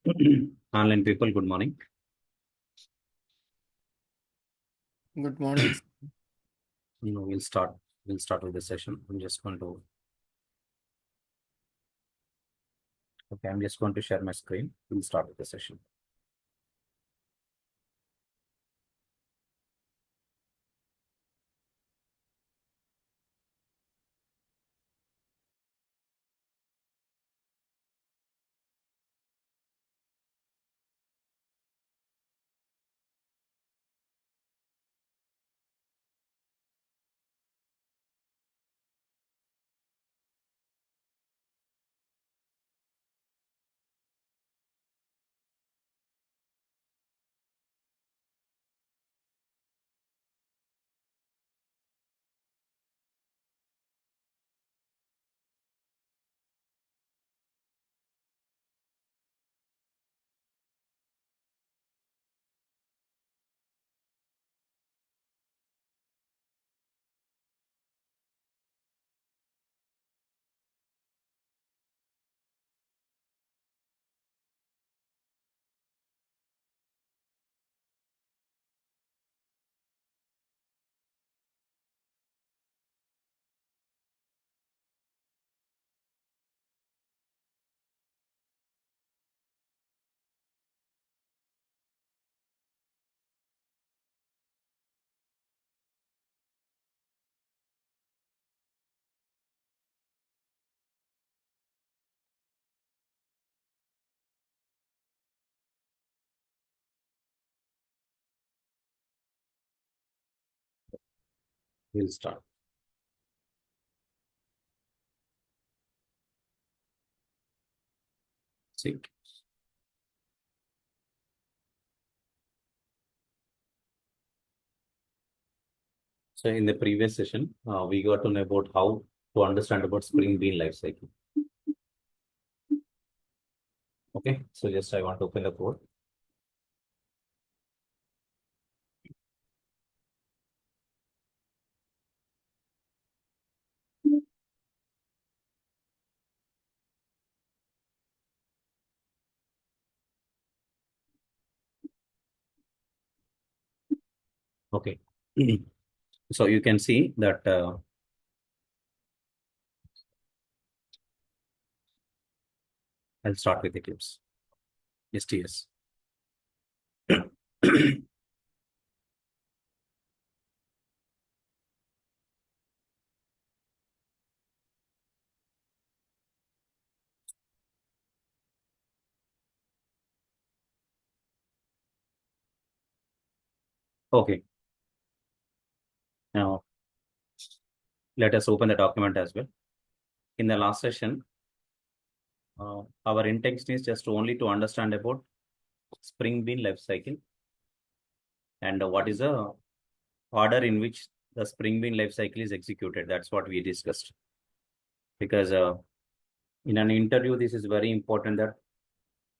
Online people, good morning. Good morning. We'll start. We'll start with the session. I'm just going to. Okay, I'm just going to share my screen. We'll start with the session. We'll start. See. So in the previous session, we got to know about how to understand about Spring Bean life cycle. Okay, so just I want to open the code. Okay. So you can see that I'll start with Eclipse. STS. Okay. Now let us open the document as well. In the last session, our intention is just only to understand about Spring Bean life cycle and what is the order in which the Spring Bean life cycle is executed. That's what we discussed. Because in an interview, this is very important that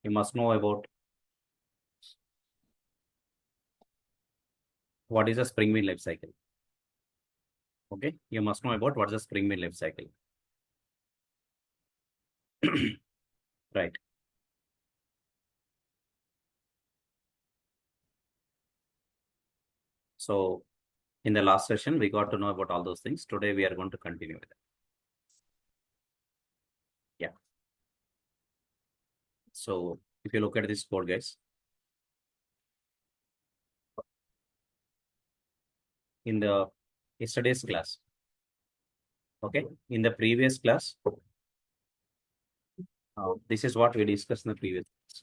you must know about what is a Spring Bean life cycle. Okay, you must know about what is a Spring Bean life cycle. Right. So in the last session, we got to know about all those things. Today, we are going to continue with it. Yeah. So if you look at this code, guys, in the yesterday's class, okay, in the previous class, this is what we discussed in the previous class.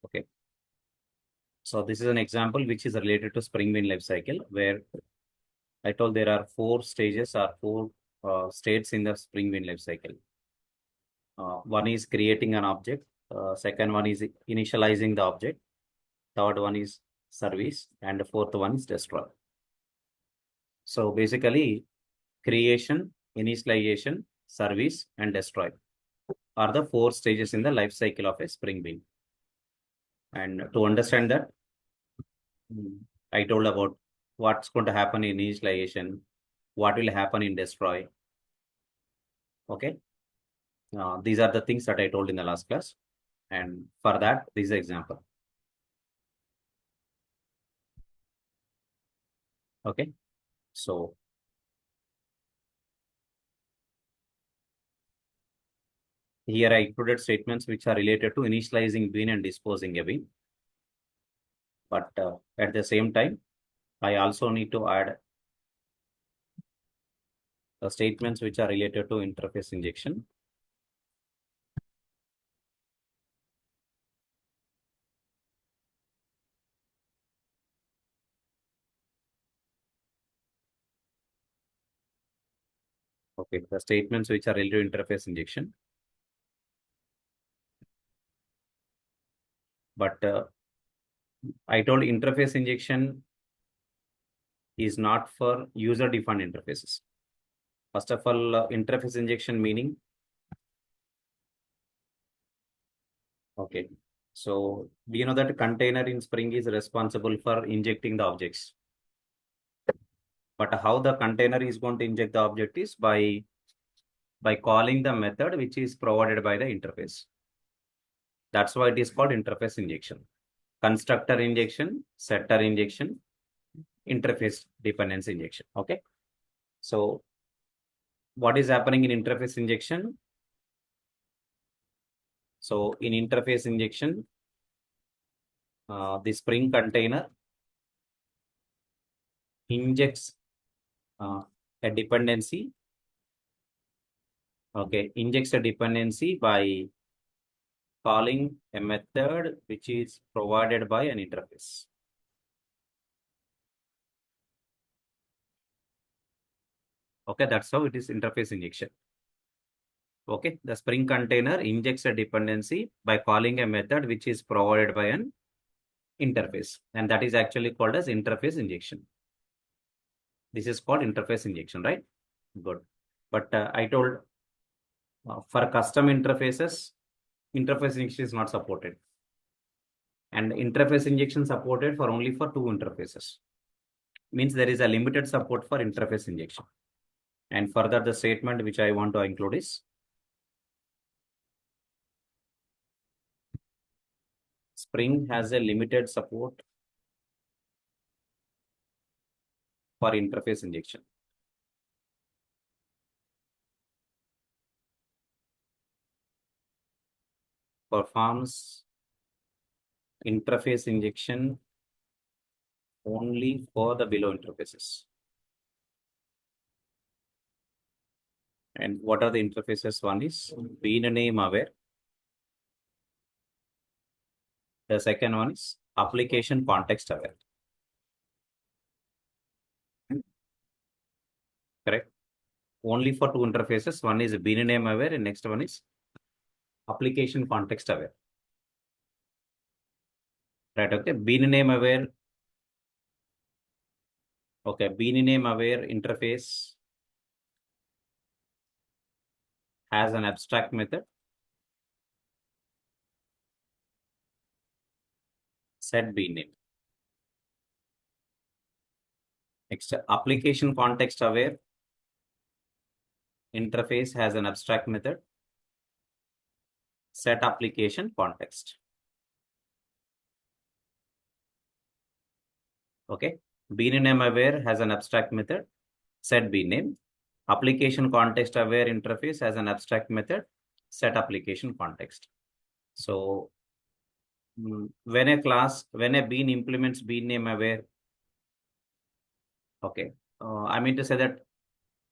Okay. So this is an example which is related to Spring Bean life cycle, where I told there are four stages or four states in the Spring Bean life cycle. One is creating an object. Second one is initializing the object. Third one is service, and the fourth one is destroy. So basically, creation, initialization, service, and destroy are the four stages in the life cycle of a Spring Bean. And to understand that, I told about what's going to happen in initialization, what will happen in destroy. Okay. These are the things that I told in the last class. And for that, this is the example. Okay. So here I included statements which are related to initializing bean and disposing a bean. But at the same time, I also need to add the statements which are related to interface injection. Okay, the statements which are related to interface injection. But I told interface injection is not for user-defined interfaces. First of all, interface injection meaning. Okay, so we know that a container in Spring is responsible for injecting the objects. But how the container is going to inject the object is by calling the method which is provided by the interface. That's why it is called interface injection. Constructor injection, setter injection, interface dependence injection. Okay. So what is happening in interface injection? So in interface injection, the Spring container injects a dependency. Okay, injects a dependency by calling a method which is provided by an interface. Okay, that's how it is interface injection. Okay, the Spring container injects a dependency by calling a method which is provided by an interface, and that is actually called as interface injection. This is called interface injection, right? Good. But I told for custom interfaces, interface injection is not supported. And interface injection supported for only for 2 interfaces. Means there is a limited support for interface injection. And further, the statement which I want to include is Spring has a limited support for interface injection. Performs interface injection only for the below interfaces. And what are the interfaces? One is bean name aware. The second one is application context aware. Correct? Only for 2 interfaces. One is bean name aware and next one is application context aware. Right, okay. Bean name aware. Okay, bean name aware interface has an abstract method. Set bean name. Next, application context aware interface has an abstract method. Set application context. Okay. Bean name aware has an abstract method. Set bean name. Application context aware interface has an abstract method. Set application context. So when a bean implements bean name aware, okay, I mean to say that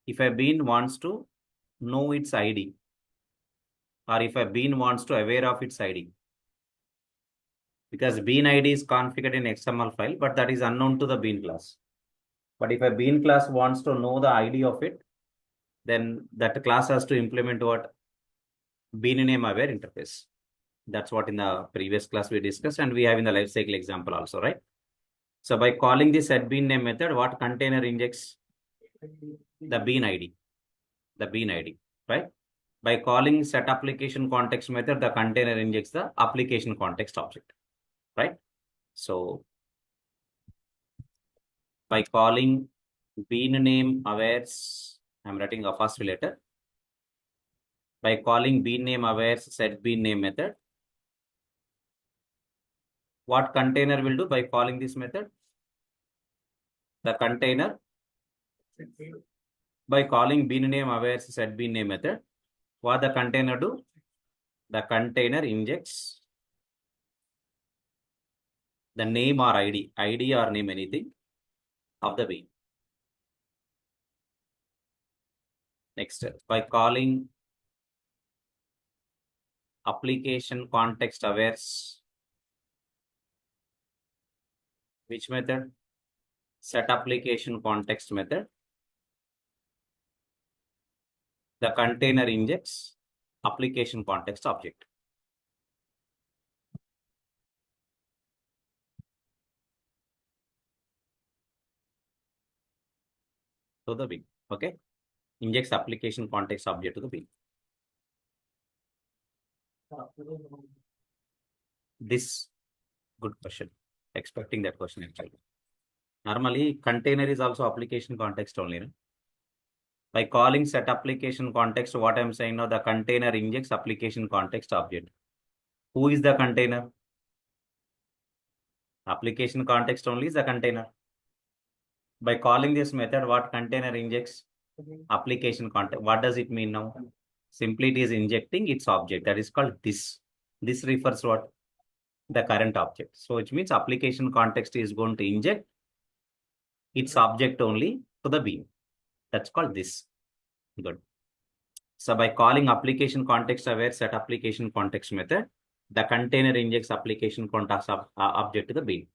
if a bean wants to know its ID, or if a bean wants to aware of its ID, because bean ID is configured in XML file, but that is unknown to the bean class. But if a bean class wants to know the ID of it, then that class has to implement what? Bean name aware interface. That's what in the previous class we discussed, and we have in the lifecycle example also, right? So by calling the set bean name method, what container injects? The bean ID. The bean ID, right? By calling set application context method, the container injects the application context object, right? So by calling bean name awares, I'm writing a apostrophe letter. by calling bean name aware set bean name method. What container will do by calling this method? The container, by calling bean name aware set bean name method, what the container do? The container injects the name or ID or name anything of the bean. Next, by calling application context aware, which method? Set application context method. The container injects application context object. To the bean. Okay. Injects application context object to the bean. This good question. Expecting that question actually. Normally, container is also application context only. No? By calling set application context, what I'm saying now, the container injects application context object. Who is the container? Application context only is the container. By calling this method, what container injects? Application context. What does it mean now? Simply it is injecting its object. That is called this. This refers what? The current object. So which means application context is going to inject its object only to the bean. That's called this. Good. So by calling application context aware set application context method, the container injects application context object to the bean.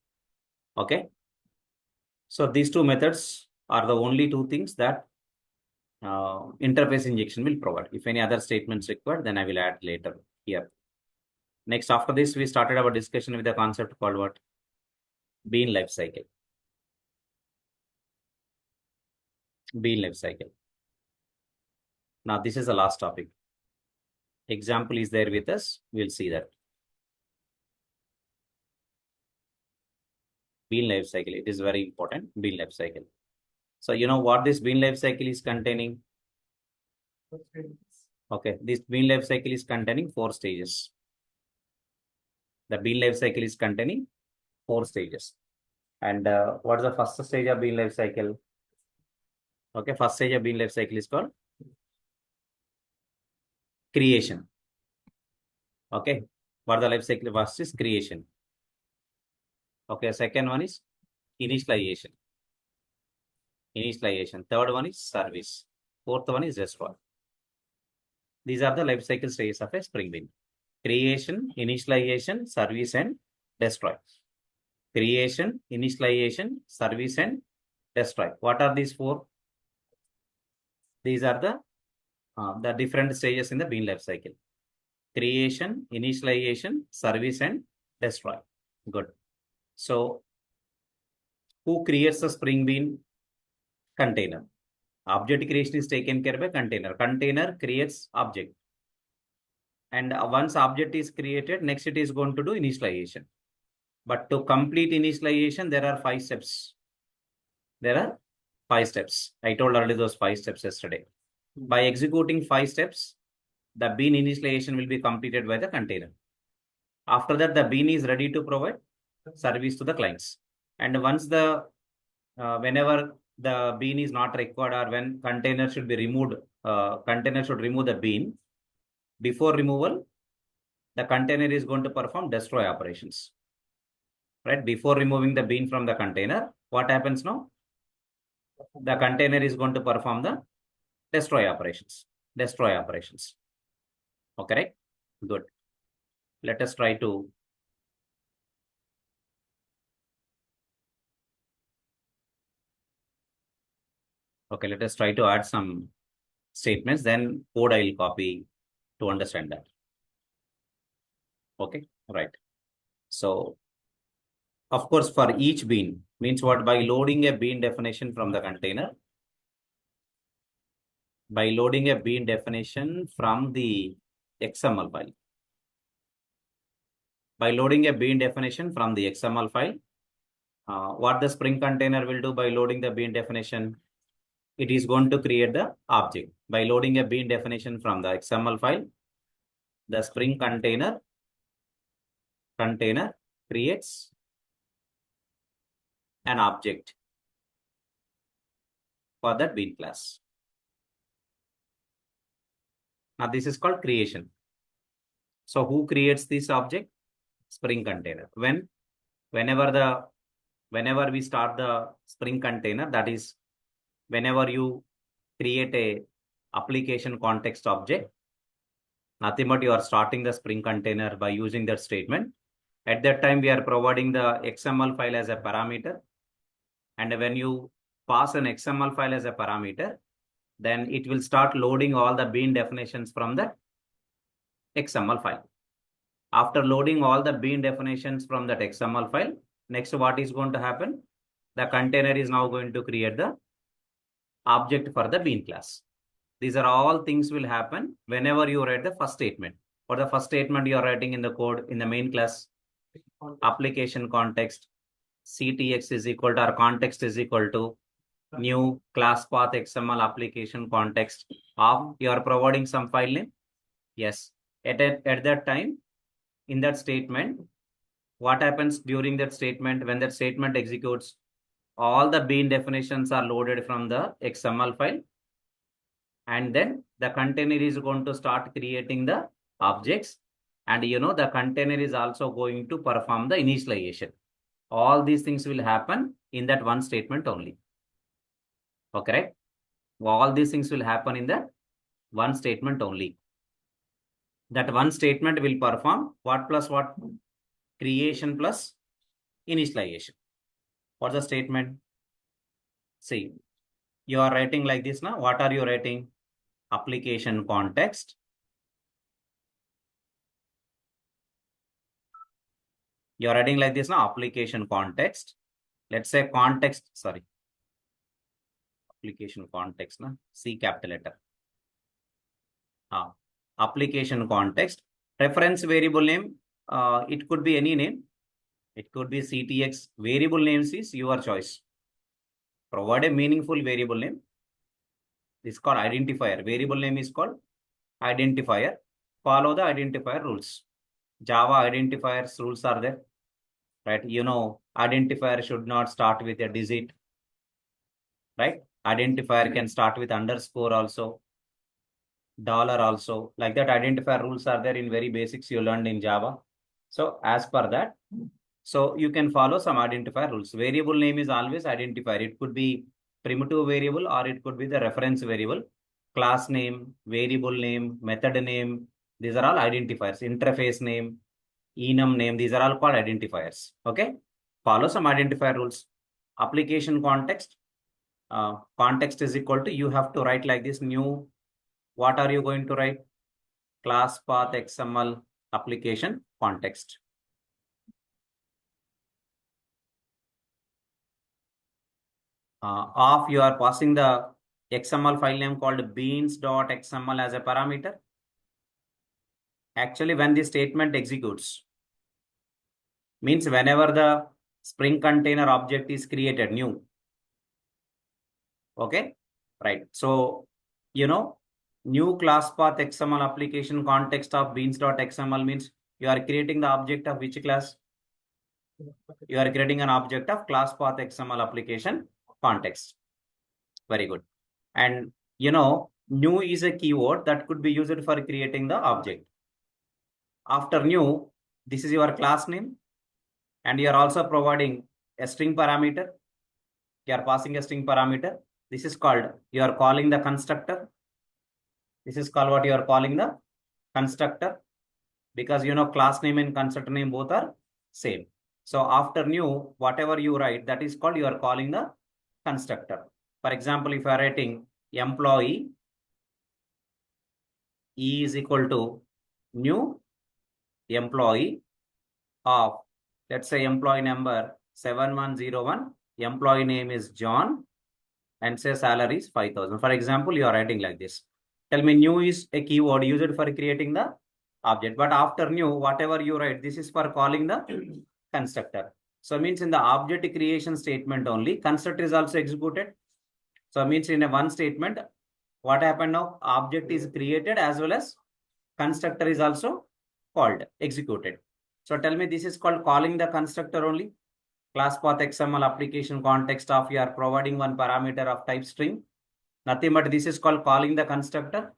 Okay. So these two methods are the only two things that interface injection will provide. If any other statements required, then I will add later here. Next, after this, we started our discussion with a concept called what? Bean life cycle. Bean life cycle. Now, this is the last topic. Example is there with us. We'll see that. Bean life cycle. It is very important. Bean life cycle. So, you know what this bean life cycle is containing? Okay, this bean life cycle is containing 4 stages. The bean life cycle is containing 4 stages. And what is the first stage of bean life cycle? Okay, first stage of bean life cycle is called creation. Okay, what the life cycle first is creation. Okay, second one is initialization. Third one is service. Fourth one is destroy. These are the life cycle stages of a Spring Bean. Creation, initialization, service, and destroy. Creation, initialization, service, and destroy. What are these 4? These are the different stages in the bean life cycle. Creation, initialization, service, and destroy. Good. So, who creates a Spring Bean? Container. Object creation is taken care by container. Container creates object. And once object is created, next it is going to do initialization. But to complete initialization, there are 5 steps. There are 5 steps. I told already those 5 steps yesterday. By executing 5 steps, the bean initialization will be completed by the container. After that, the bean is ready to provide service to the clients. And once whenever the bean is not required or when container should be removed, container should remove the bean. Before removal, the container is going to perform destroy operations. Right? Before removing the bean from the container, what happens now? The container is going to perform the destroy operations. Okay, right? Good. Let us try to add some statements, then code I will copy to understand that. Okay, right. So, of course, for each bean, means what? By loading a bean definition from the container, by loading a bean definition from the XML file. By loading a bean definition from the XML file, what the Spring container will do by loading the bean definition? it is going to create the object by loading a bean definition from the XML file. The Spring container creates an object for that bean class. Now this is called creation. So who creates this object? Spring container. Whenever we start the Spring container, that is whenever you create a application context object, nothing but you are starting the Spring container by using that statement. At that time, we are providing the XML file as a parameter. And when you pass an XML file as a parameter, then it will start loading all the bean definitions from the XML file. After loading all the bean definitions from that XML file, next what is going to happen? The container is now going to create the object for the bean class. These are all things will happen whenever you write the first statement. For the first statement you are writing in the code in the main class, application context, CTX is equal to, or context is equal to new class path XML application context of, you are providing some file name. Yes. At that time, in that statement, what happens during that statement? When that statement executes, all the bean definitions are loaded from the XML file. And then the container is going to start creating the objects. And the container is also going to perform the initialization. All these things will happen in that one statement only. Okay, right? All these things will happen in that one statement only. That one statement will perform what plus what? Creation plus initialization. What's the statement? See, you are writing like this now. What are you writing? Application context. You are writing like this now. Application context. Let's say context, sorry. Application context, na? C capital letter. Application context. Reference variable name. It could be any name. It could be CTX. Variable names is your choice. Provide a meaningful variable name. This is called identifier. Variable name is called identifier. Follow the identifier rules. Java identifiers rules are there, right? Identifier should not start with a digit, right? Identifier can start with underscore also, dollar also. Like that, identifier rules are there in very basics you learned in Java. So as per that, so you can follow some identifier rules. Variable name is always identifier. It could be primitive variable or it could be the reference variable. Class name, variable name, method name, these are all identifiers. Interface name, enum name, these are all called identifiers. Okay, follow some identifier rules. Application context. Context is equal to, you have to write like this, new, what are you going to write? Class path XML application context. Of you are passing the XML file name called beans.xml as a parameter. Actually, when the statement executes, means whenever the Spring container object is created new. Okay, right. So, new class path XML application context of beans.xml means you are creating the object of which class? You are creating an object of class path XML application context. Very good. And new is a keyword that could be used for creating the object. After new, this is your class name. And you are also providing a string parameter. You are passing a string parameter. This is called, you are calling the constructor. This is called what you are calling the constructor. Because class name and constructor name both are same. So after new, whatever you write, that is called, you are calling the constructor. For example, if you are writing employee E is equal to new employee of, let's say employee number 7101, employee name is John, and say salary is 5,000. For example, you are writing like this. Tell me, new is a keyword used for creating the object. But after new, whatever you write, this is for calling the constructor. So means in the object creation statement only, constructor is also executed. So means in a one statement, what happened now? Object is created as well as constructor is also called, executed. So tell me, this is called calling the constructor only. Class path XML application context of you are providing one parameter of type string. Nothing but this is called calling the constructor.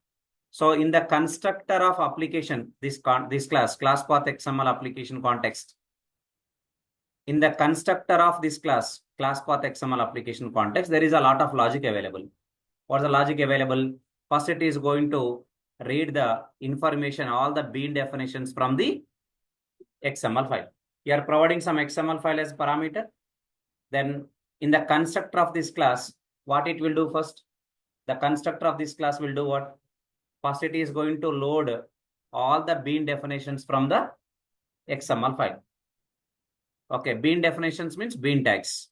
So in the constructor of application, this class path XML application context. In the constructor of this class path XML application context, there is a lot of logic available. What's the logic available? First, it is going to read the information, all the bean definitions from the XML file. You are providing some XML file as parameter. Then in the constructor of this class, what it will do first? The constructor of this class will do what? First, it is going to load all the bean definitions from the XML file. Okay, bean definitions means bean tags.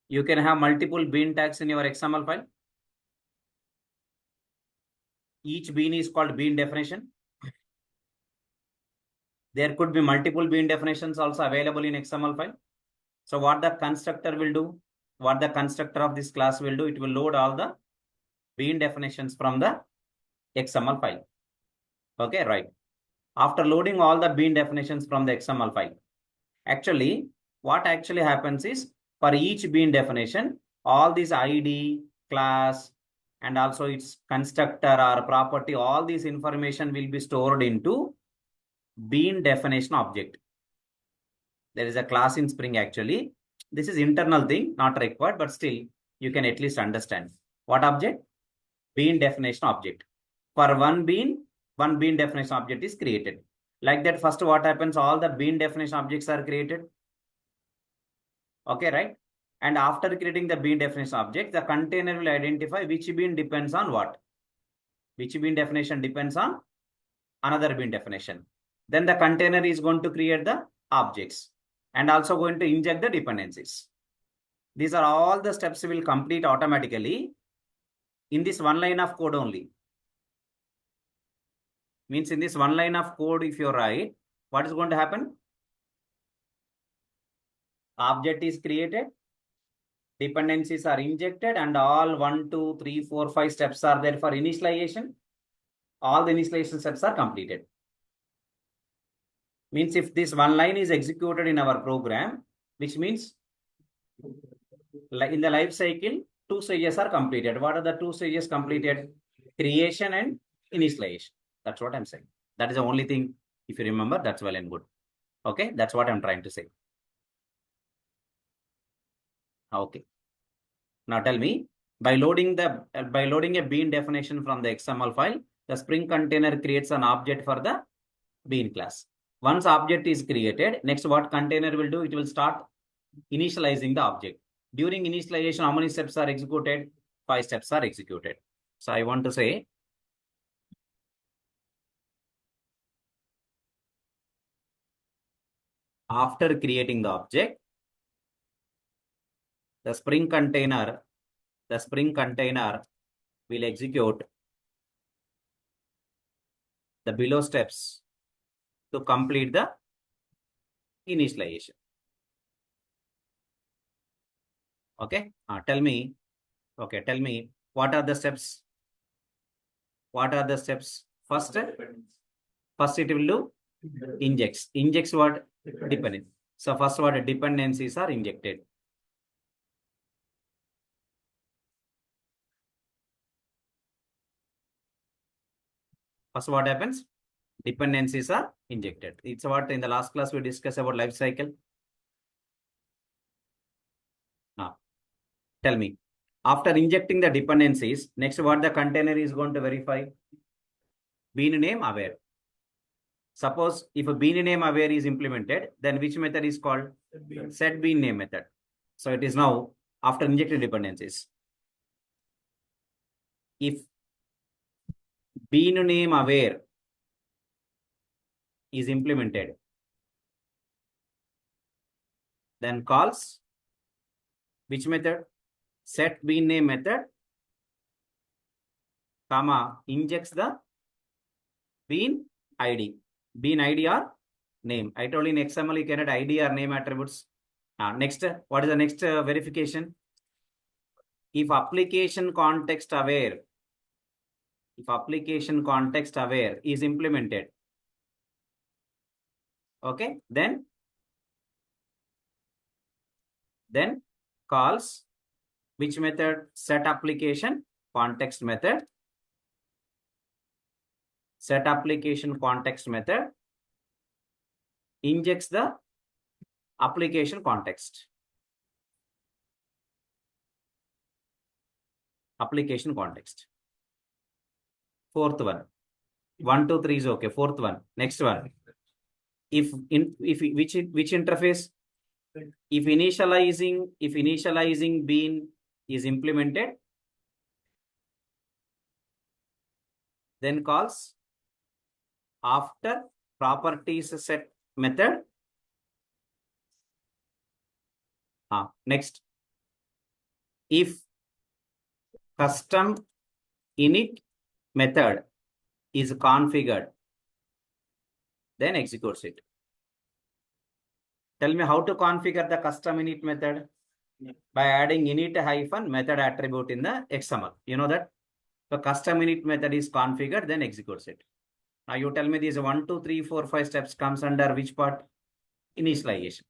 You can have multiple bean tags in your XML file. Each bean is called bean definition. There could be multiple bean definitions also available in XML file. So what the constructor will do, what the constructor of this class will do, it will load all the bean definitions from the XML file. Okay, right. After loading all the bean definitions from the XML file, actually, what actually happens is for each bean definition, all these ID, class, and also its constructor or property, all this information will be stored into bean definition object. There is a class in Spring actually. This is internal thing, not required, but still you can at least understand. What object? Bean definition object. For one bean definition object is created. Like that, first what happens? All the bean definition objects are created. Okay, right? And after creating the bean definition object, the container will identify which bean depends on what. Which bean definition depends on another bean definition. Then the container is going to create the objects and also going to inject the dependencies. These are all the steps will complete automatically in this one line of code only. Means in this one line of code, if you write, what is going to happen? Object is created, dependencies are injected, and all 1, 2, 3, 4, 5 steps are there for initialization. All the initialization steps are completed. Means if this one line is executed in our program, which means in the life cycle, 2 stages are completed. What are the 2 stages completed? Creation and initialization. That's what I'm saying. That is the only thing. If you remember, that's well and good. Okay, that's what I'm trying to say. Okay. Now tell me, by loading a bean definition from the XML file, the Spring container creates an object for the bean class. Once object is created, next what container will do? It will start initializing the object. During initialization, how many steps are executed? 5 steps are executed. So I want to say, after creating the object, the Spring container will execute the below steps to complete the initialization. Okay, tell me what are the steps? What are the steps? First it will do injects. Injects what? Dependent. So first what? Dependencies are injected. First what happens? Dependencies are injected. It's what in the last class we discussed about life cycle. Now, tell me, after injecting the dependencies, next what the container is going to verify? Bean name aware. Suppose if a bean name aware is implemented, then which method is called? Set bean name method. So it is now after injected dependencies. If bean name aware is implemented, then calls which method? Set bean name method, comma, injects the bean ID. Bean ID or name. I told in XML you can add ID or name attributes. Next, what is the next verification? if application context aware is implemented, okay, then calls which method? Set application context method. Set application context method injects the application context. Application context. Fourth one. 1, 2, 3 is okay. Fourth one. Next one. If which interface? If initializing bean is implemented, then calls after properties set method. Next, if custom init method is configured, then executes it. Tell me how to configure the custom init method. By adding init hyphen method attribute in the XML. You know that the custom init method is configured, then executes it. Now you tell me these 1, 2, 3, 4, 5 steps comes under which part? Initialization.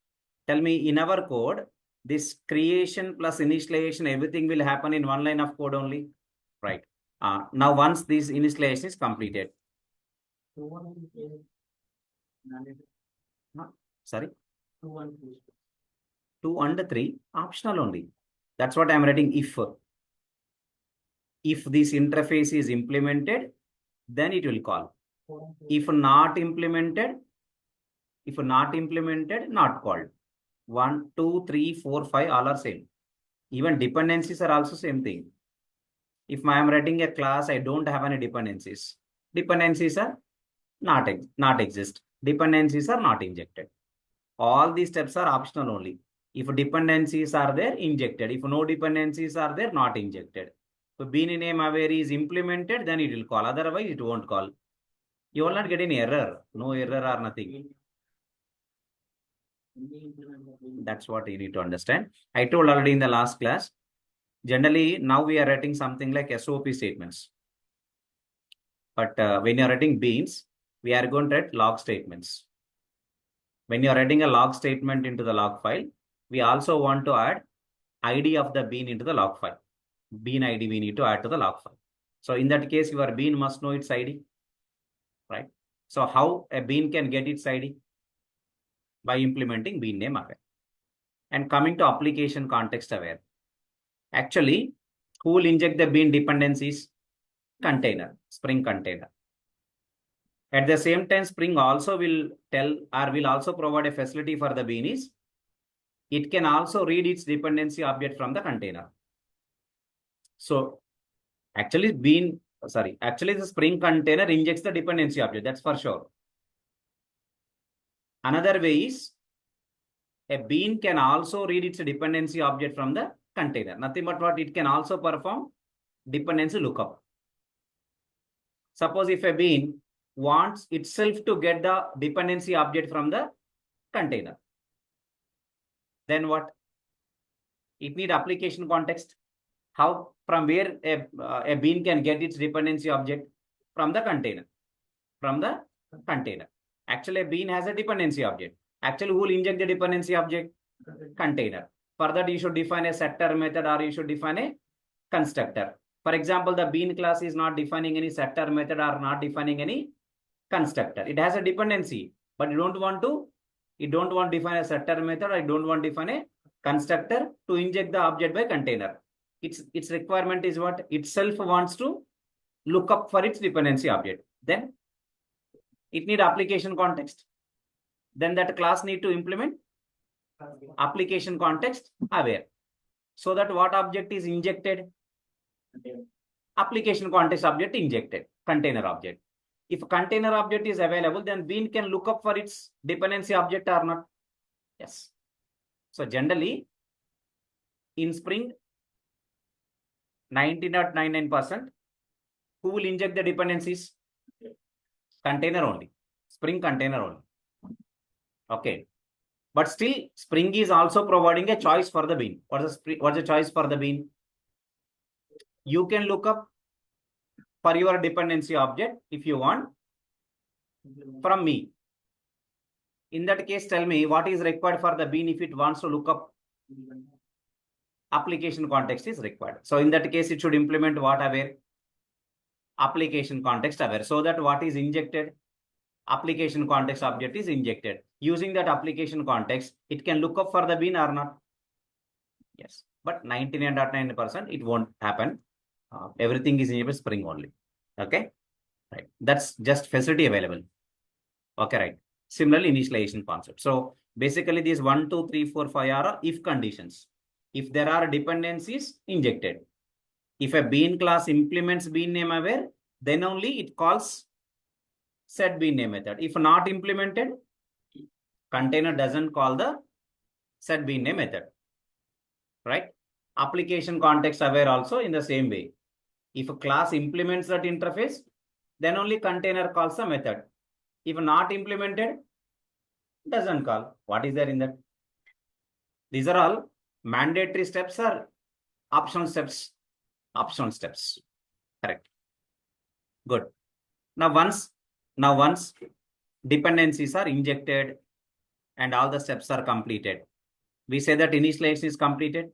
Tell me in our code, this creation plus initialization, everything will happen in one line of code only, right? Now once this initialization is completed. Sorry? 2 and 3 optional only. That's what I'm writing. If this interface is implemented, then it will call. If not implemented, not called. 1, 2, 3, 4, 5 all are same. Even dependencies are also same thing. If I am writing a class, I don't have any dependencies. Dependencies are not exist. Dependencies are not injected. All these steps are optional only. If dependencies are there, injected. If no dependencies are there, not injected. So bean name aware is implemented, then it will call. Otherwise, it won't call. You will not get any error. No error or nothing. That's what you need to understand. I told already in the last class. Generally, now we are writing something like SOP statements. But when you are writing beans, we are going to write log statements. When you are writing a log statement into the log file, we also want to add ID of the bean into the log file. Bean ID we need to add to the log file. So in that case, your bean must know its ID, right? So how a bean can get its ID? By implementing bean name aware. And coming to application context aware. Actually, who will inject the bean dependencies? Container, Spring container. At the same time, Spring also will tell or will also provide a facility for the bean is it can also read its dependency object from the container. So actually the Spring container injects the dependency object, that's for sure. Another way is a bean can also read its dependency object from the container. Nothing but what it can also perform dependency lookup. Suppose if a bean wants itself to get the dependency object from the container, then what? It need application context. How? From where a bean can get its dependency object? From the container. From the container. Actually, a bean has a dependency object. Actually, who will inject the dependency object? Container. For that, you should define a setter method or you should define a constructor. For example, the bean class is not defining any setter method or not defining any constructor. It has a dependency, but you don't want to define a setter method. I don't want to define a constructor to inject the object by container. Its requirement is what? Itself wants to look up for its dependency object. Then it need application context. Then that class need to implement application context aware. So that what object is injected? Application context object injected, container object. If a container object is available, then bean can look up for its dependency object or not. Yes. So generally, in Spring, 99.99%, who will inject the dependencies? Container only. Spring container only. Okay. But still, Spring is also providing a choice for the bean. What's the choice for the bean? You can look up for your dependency object if you want from me. In that case, tell me what is required for the bean if it wants to look up application context is required. So in that case, it should implement what aware? Application context aware. So that what is injected? Application context object is injected. Using that application context, it can look up for the bean or not? Yes, but 99.9% it won't happen. Everything is in Spring only. Okay, right. That's just facility available. Okay, right. Similarly, initialization concept. So basically, these 1, 2, 3, 4, 5 are if conditions. If there are dependencies injected, if a bean class implements bean name aware, then only it calls set bean name method. If not implemented, container doesn't call the set bean name method. Right? Application context aware also in the same way. If a class implements that interface, then only container calls the method. If not implemented, doesn't call. What is there in that? These are all mandatory steps or optional steps? Optional steps. Correct. Good. Now once dependencies are injected and all the steps are completed, we say that initialization is completed.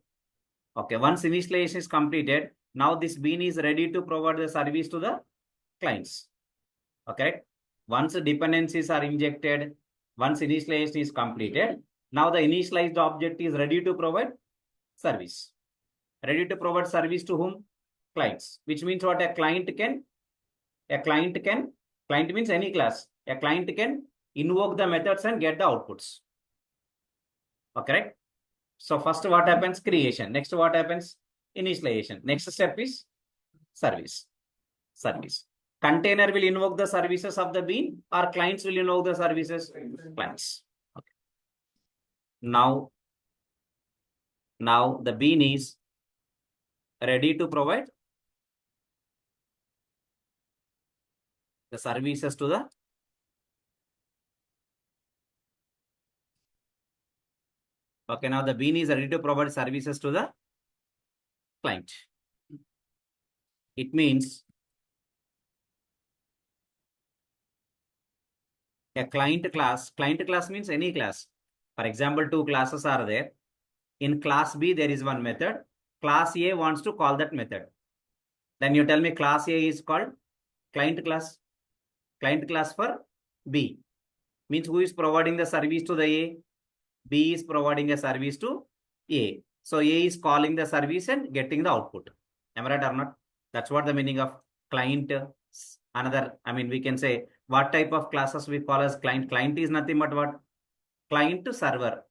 Okay, once initialization is completed, now this bean is ready to provide the service to the clients. Okay, once the dependencies are injected, once initialization is completed, now the initialized object is ready to provide service. Ready to provide service to whom? Clients. Which means what? Client means any class. A client can invoke the methods and get the outputs. Okay. So first what happens? Creation. Next what happens? Initialization. Next step is service. Container will invoke the services of the bean or clients will invoke the services? Clients. Okay. Now the bean is ready to provide the services to the okay. Now the bean is ready to provide services to the client. It means a client class means any class. For example, two classes are there. In class B, there is one method. Class A wants to call that method. Then you tell me class A is called client class. Client class for B. Means who is providing the service to the A? B is providing a service to A. So A is calling the service and getting the output. Am I right or not? That's what the meaning of client. We can say what type of classes we call as client. Client is nothing but what? Client to server.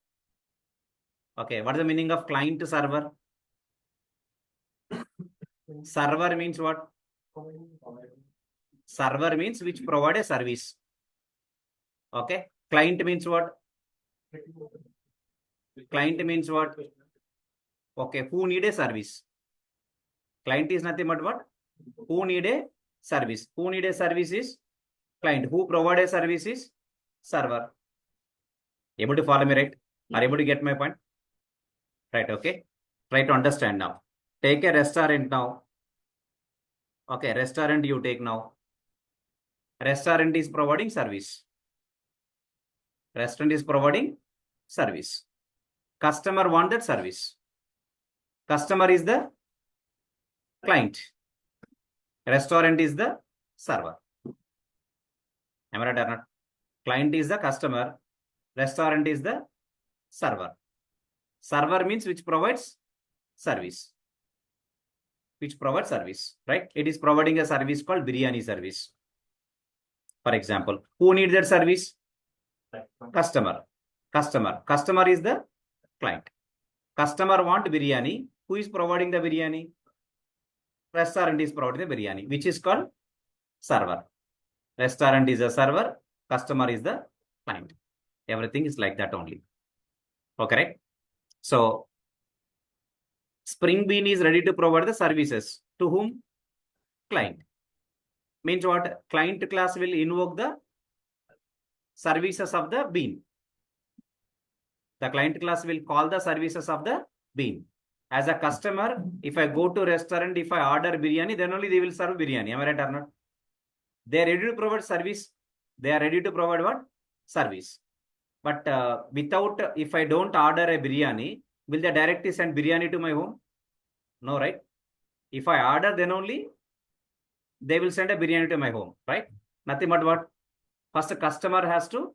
Okay, what is the meaning of client to server? Server means what? Server means which provide a service. Okay, client means what? Client means what? Okay, who need a service? Client is nothing but what? Who need a service? Who need a service is client. Who provide a service is server. Able to follow me, right? Are able to get my point? Right, okay. Try to understand now. Take a restaurant now. Okay, restaurant you take now. Restaurant is providing service. Restaurant is providing service. Customer want that service. Customer is the client. Restaurant is the server. Am I right or not? Client is the customer. Restaurant is the server. Server means which provides service. Which provides service, right? It is providing a service called biryani service. For example, who needs that service? Customer. Customer is the client. Customer want biryani. Who is providing the biryani? Restaurant is providing the biryani, which is called server. Restaurant is a server. Customer is the client. Everything is like that only. Okay, right? So Spring Bean is ready to provide the services to whom? Client. Means what? Client class will invoke the services of the bean. The client class will call the services of the bean. As a customer, if I go to restaurant, if I order biryani, then only they will serve biryani. Am I right or not? They are ready to provide service. They are ready to provide what? Service. But without, if I don't order a biryani, will they directly send biryani to my home? No, right? If I order, then only they will send a biryani to my home, right? Nothing but what? First, the customer has to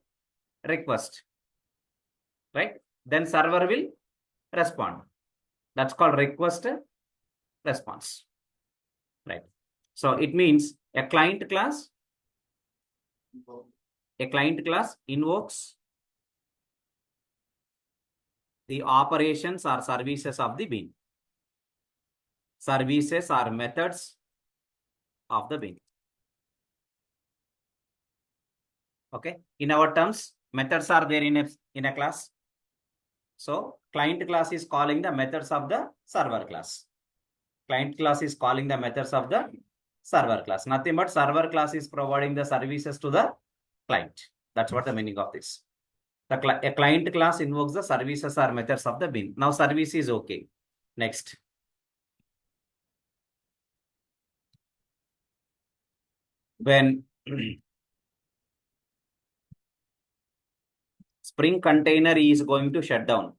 request, right? Then server will respond. That's called request response, right? So it means a client class invokes the operations or services of the bean. Services or methods of the bean. Okay. In our terms, methods are there in a class. So client class is calling the methods of the server class. Client class is calling the methods of the server class. Nothing but server class is providing the services to the client. That's what the meaning of this. A client class invokes the services or methods of the bean. Now service is okay. Next. When Spring container is going to shut down,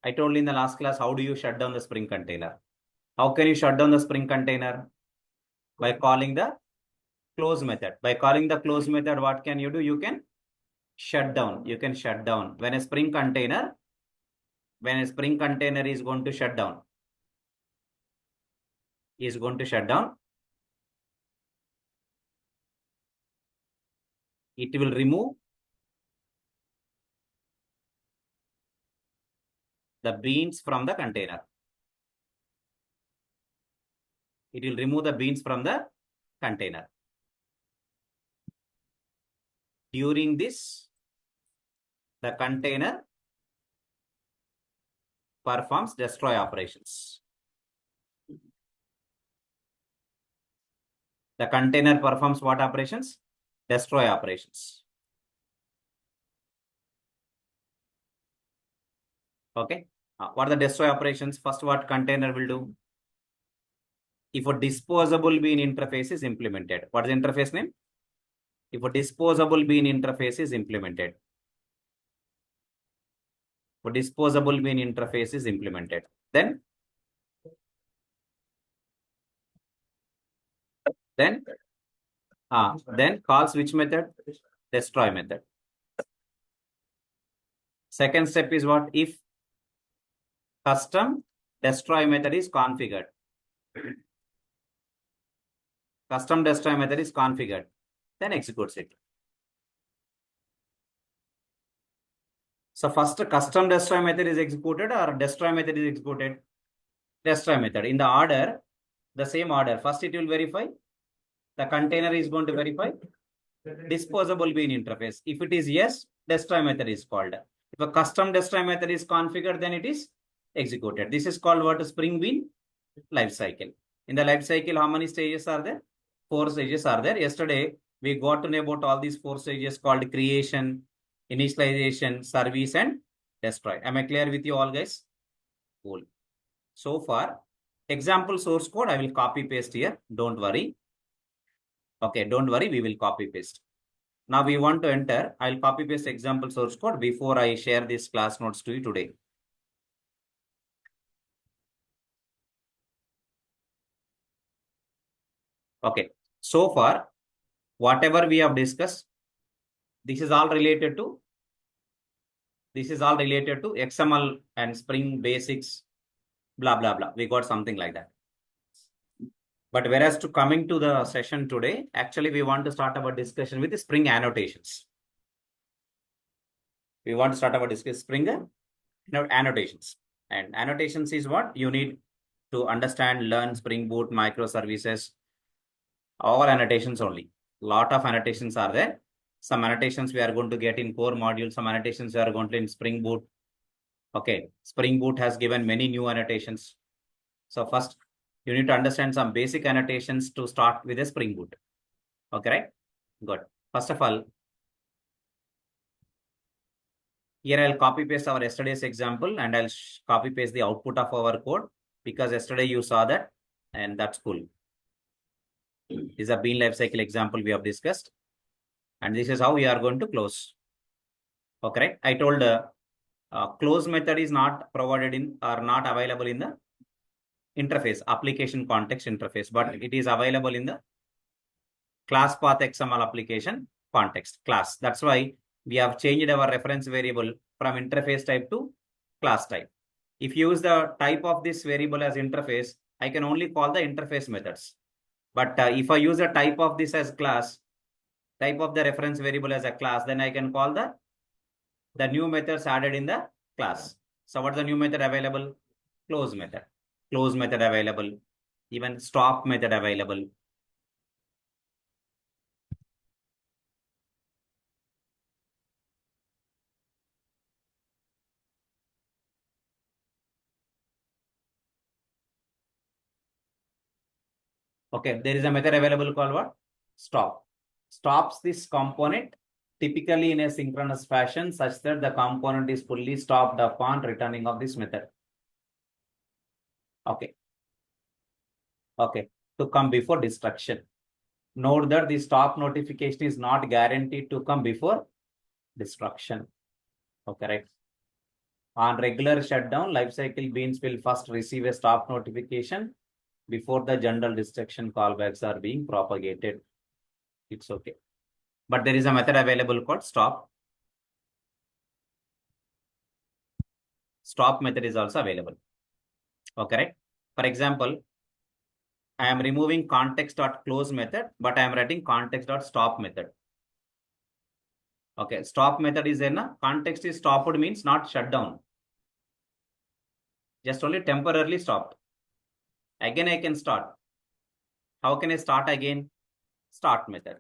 I told in the last class, how do you shut down the Spring container? How can you shut down the Spring container? By calling the close method. By calling the close method, what can you do? You can shut down. You can shut down. When a Spring container is going to shut down, it will remove the beans from the container. It will remove the beans from the container. During this, the container performs destroy operations. The container performs what operations? Destroy operations. Okay. What are the destroy operations? First, what container will do? If a disposable bean interface is implemented. What is the interface name? If a disposable bean interface is implemented. A disposable bean interface is implemented. Then calls which method? Destroy method. Second step is what? If custom destroy method is configured. Custom destroy method is configured. Then executes it. So first custom destroy method is executed or destroy method is executed? Destroy method. In the order, the same order. First it will verify. The container is going to verify disposable bean interface. If it is yes, destroy method is called. If a custom destroy method is configured, then it is executed. This is called what? Spring Bean life cycle. In the life cycle, how many stages are there? 4 stages are there. Yesterday, we got to know about all these 4 stages called creation, initialization, service, and destroy. Am I clear with you all, guys? Cool. So far, example source code, I will copy paste here. Don't worry. Okay, don't worry, we will copy paste. Now we want to enter, I'll copy paste example source code before I share this class notes to you today. Okay, so far, whatever we have discussed, this is all related to XML and Spring basics, blah, blah, blah. We got something like that. But whereas to coming to the session today, actually we want to start our discussion with the Spring annotations. We want to start our discussion Spring annotations. And annotations is what you need to understand, learn Spring Boot, microservices, all annotations only. Lot of annotations are there. Some annotations we are going to get in core module. Some annotations we are going to in Spring Boot. Okay. Spring Boot has given many new annotations. So first, you need to understand some basic annotations to start with a Spring Boot. Okay, right? Good. First of all, Here I'll copy paste our yesterday's example and I'll copy paste the output of our code because yesterday you saw that and that's cool. This is a bean lifecycle example we have discussed and this is how we are going to close. Okay, right? I told close method is not provided in or not available in the interface, application context interface, but it is available in the class path XML application context class. That's why we have changed our reference variable from interface type to class type. If you use the type of this variable as interface, I can only call the interface methods. But if I use the type of this as class, type of the reference variable as a class, then I can call the new methods added in the class. So what's the new method available? Close method. Close method available. Even stop method available. Okay, there is a method available called what? Stop. Stops this component typically in a synchronous fashion such that the component is fully stopped upon returning of this method. Okay. Okay, to come before destruction. Note that the stop notification is not guaranteed to come before destruction. Okay, right? On regular shutdown, lifecycle beans will first receive a stop notification before the general destruction callbacks are being propagated. It's okay. But there is a method available called stop. Stop method is also available. Okay, right? For example, I am removing context.close method, but I am writing context.stop method. Okay, stop method is in a context is stopped means not shut down. Just only temporarily stopped. Again, I can start. How can I start again? Start method.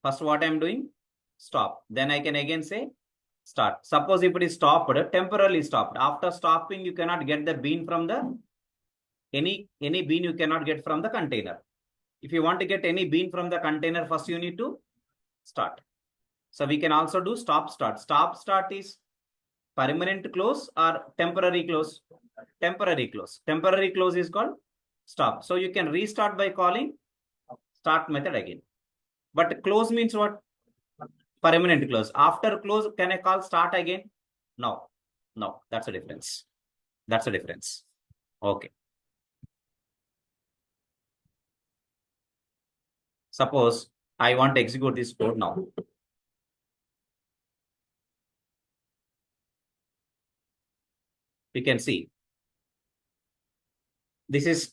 First, what I am doing? Stop. Then I can again say start. Suppose if it is stopped, temporarily stopped. After stopping, you cannot get the bean from the any bean you cannot get from the container. If you want to get any bean from the container, first you need to start. So we can also do stop start. Stop start is permanent close or temporary close? Temporary close. Temporary close is called stop. So you can restart by calling start method again. But close means what? Permanent close. After close, can I call start again? No. No, that's a difference. That's a difference. Okay. Suppose I want to execute this code now. We can see this is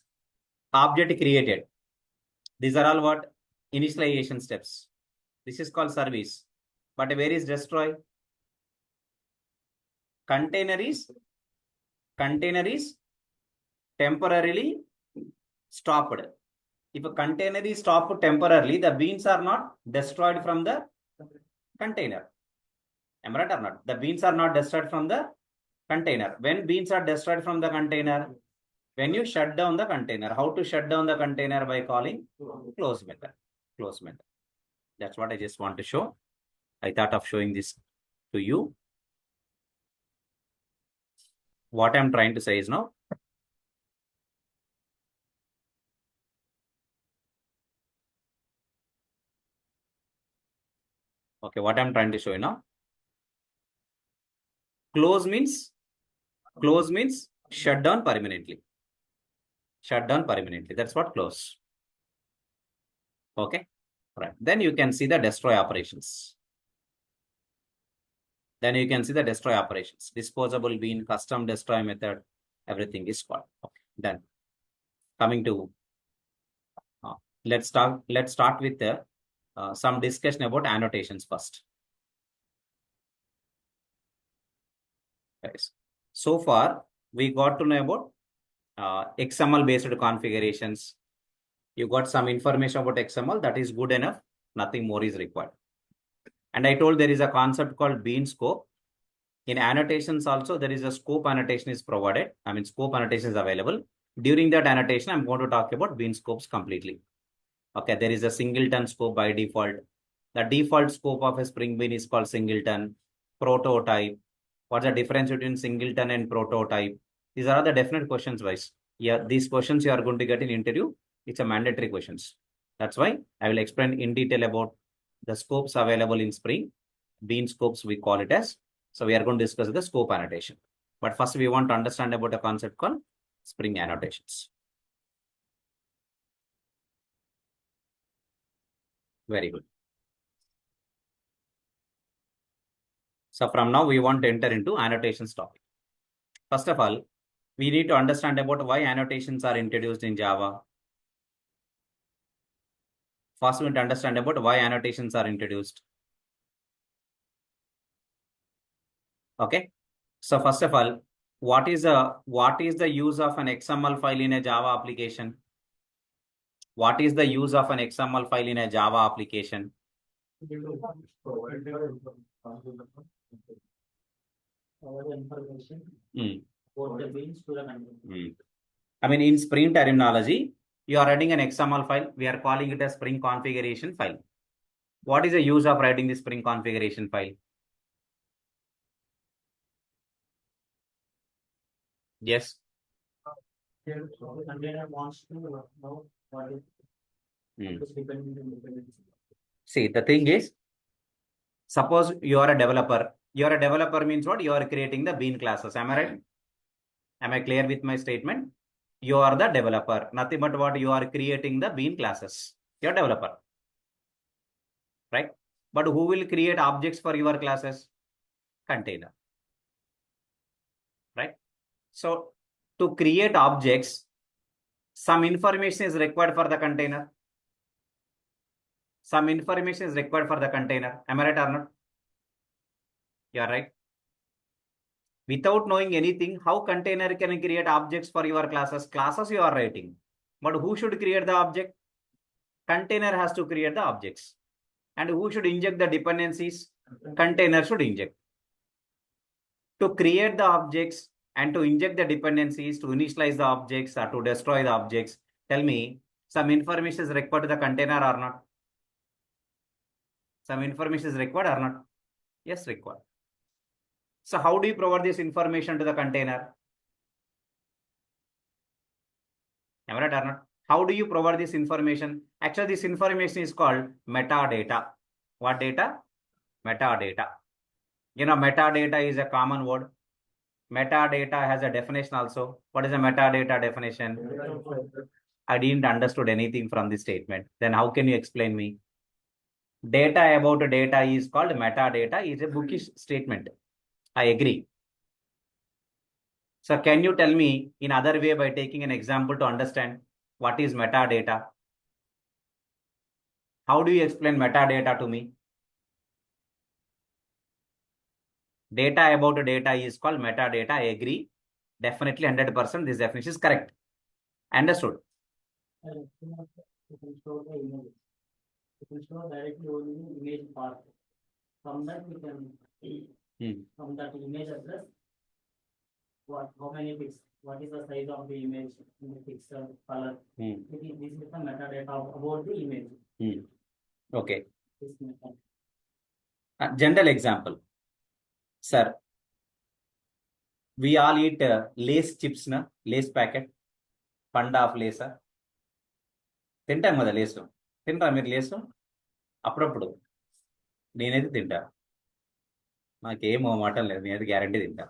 object created. These are all what? Initialization steps. This is called service. But where is destroy? Container is temporarily stopped. If a container is stopped temporarily, the beans are not destroyed from the container. Am I right or not? The beans are not destroyed from the container. When beans are destroyed from the container? When you shut down the container. How to shut down the container? By calling close method. Close method. That's what I just want to show. I thought of showing this to you. What I'm trying to say is now, okay, what I'm trying to show you now. Close means shut down permanently. Shut down permanently. That's what close. Okay. Right. Then you can see the destroy operations. Then you can see the destroy operations. Disposable bean, custom destroy method, everything is called. Okay. Done. Coming to let's start with some discussion about annotations first. Guys. So far, we got to know about XML based configurations. You got some information about XML, that is good enough. Nothing more is required. And I told there is a concept called bean scope. In annotations also, there is a scope annotation is provided. I mean, scope annotation is available. During that annotation, I'm going to talk about bean scopes completely. Okay, there is a singleton scope by default. The default scope of a Spring Bean is called singleton. Prototype. What's the difference between singleton and prototype? These are the definite questions, guys. Yeah, these questions you are going to get in interview. It's a mandatory questions. That's why I will explain in detail about the scopes available in Spring. Bean scopes we call it as. So we are going to discuss the scope annotation. But first we want to understand about a concept called Spring annotations. Very good. So from now we want to enter into annotations topic. First of all, we need to understand about why annotations are introduced in Java. First, we need to understand about why annotations are introduced. Okay. So first of all, what is the use of an XML file in a Java application? What is the use of an XML file in a Java application? I mean, in Spring terminology, you are writing an XML file. We are calling it a Spring configuration file. What is the use of writing the Spring configuration file? Yes. Container wants to know what is See, the thing is, suppose you are a developer. You are a developer means what? You are creating the Bean classes. Am I right? Am I clear with my statement? You are the developer. Nothing but what? You are creating the Bean classes. You are developer. Right? But who will create objects for your classes? Container. Right? So, to create objects, some information is required for the container. Some information is required for the container. Am I right or not? You are right. Without knowing anything, how container can create objects for your classes? Classes you are writing. But who should create the object? Container has to create the objects. And who should inject the dependencies? Container should inject. To create the objects and to inject the dependencies, to initialize the objects or to destroy the objects, tell me, some information is required to the container or not? Some information is required or not? Yes, required. So how do you provide this information to the container? Am I right or not? How do you provide this information? Actually, this information is called metadata. What data? Metadata. You know, metadata is a common word. Metadata has a definition also. What is a metadata definition? I didn't understood anything from this statement. Then how can you explain me? Data about data is called metadata is a bookish statement. I agree. So can you tell me in other way by taking an example to understand what is metadata? How do you explain metadata to me? Data about data is called metadata. I agree. Definitely 100% this definition is correct. Understood. You can store the image. You can store directly only the image part. From that we can from that image address how many pixels, what is the size of the image in the pixel color. This is the metadata about the image. Okay. This method. General example. Sir, we all eat Lays chips, na? Lays packet. Panda of Lays. తింటాం కదా lace తింటా మీరు lace అప్పుడప్పుడు నేనైతే తింటా నాకేం మాటం లేదు నేనైతే గ్యారంటీ తింటా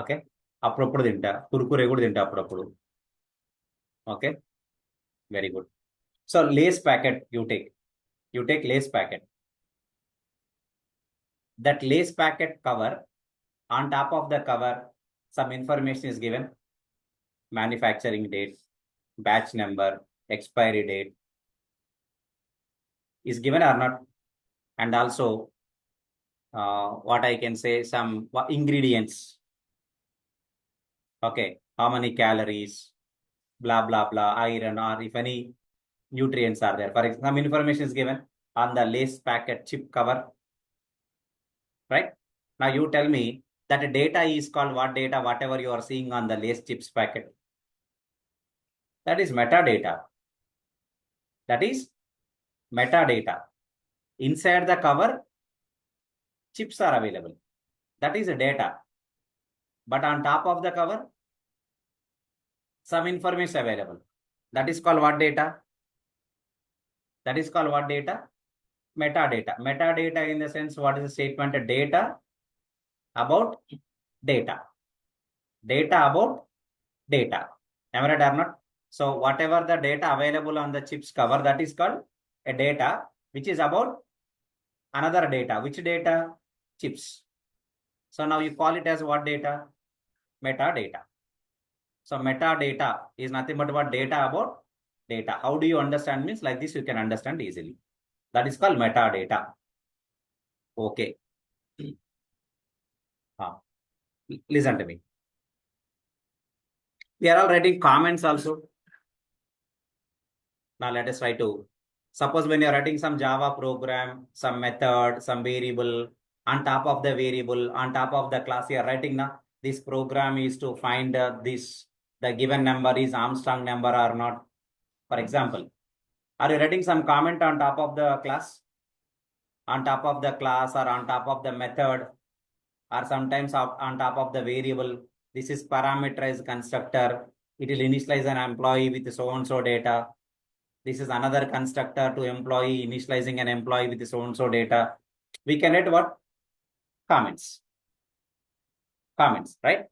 ఓకే అప్పుడప్పుడు తింటా కురుకురే కూడా తింటా అప్పుడప్పుడు okay very good so Lay's packet you take Lay's packet that lace packet cover, on top of the cover some information is given, manufacturing date, batch number, expiry date is given or not, and also what I can say, some ingredients, okay, how many calories, blah blah blah, iron, or if any nutrients are there. For example, some information is given on the lace packet chip cover, right? Now you tell me that data is called what data? Whatever you are seeing on the lace chips packet, that is metadata. That is metadata. Inside the cover, chips are available. That is data. But on top of the cover, some information available. That is called what data? That is called what data? Metadata. Metadata in the sense, what is the statement? Data about data. Data about data. Am I right or not? So whatever the data available on the chips cover, that is called a data which is about another data. Which data? Chips. So now you call it as what data? Metadata. So metadata is nothing but what? Data about data. How do you understand? Means like this you can understand easily. That is called metadata. Okay. Listen to me. We are all writing comments also. Now let us try to, suppose when you are writing some Java program, some method, some variable, on top of the variable, on top of the class you are writing now, this program is to find the given number is Armstrong number or not. For example, are you writing some comment on top of the class? On top of the class or on top of the method, or sometimes on top of the variable. This is parameterized constructor. It will initialize an employee with so-and-so data. This is another constructor to employee, initializing an employee with so-and-so data. We can write what? Comments. Comments, right?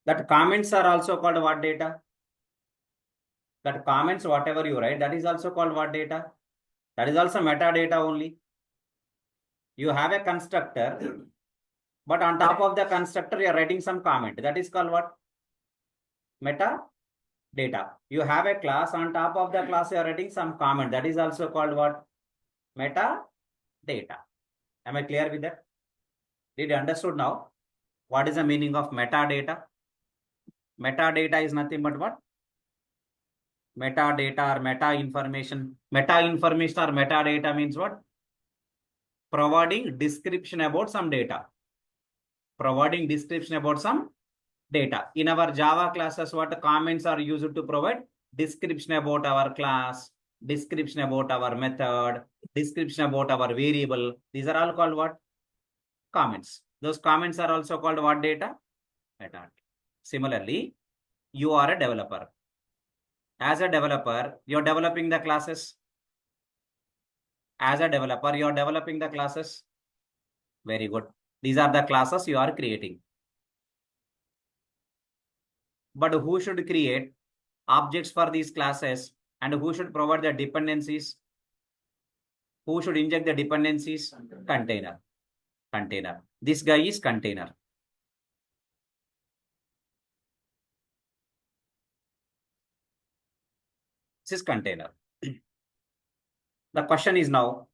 That comments are also called what data? That comments, whatever you write, that is also called what data? That is also metadata only. You have a constructor, but on top of the constructor, you are writing some comment. That is called what? Metadata. You have a class, on top of the class, you are writing some comment. That is also called what? Metadata. Am I clear with that? Did you understood now? What is the meaning of metadata? Metadata is nothing but what? Metadata or meta information. Meta information or metadata means what? Providing description about some data. Providing description about some data. In our Java classes, what comments are used to provide? Description about our class, description about our method, description about our variable. These are all called what? Comments. Those comments are also called what data? Metadata. Similarly, you are a developer. As a developer, you're developing the classes. As a developer, you're developing the classes. Very good. These are the classes you are creating. But who should create objects for these classes and who should provide the dependencies? Who should inject the dependencies? Container. Container. This guy is container. This is container. The question is now,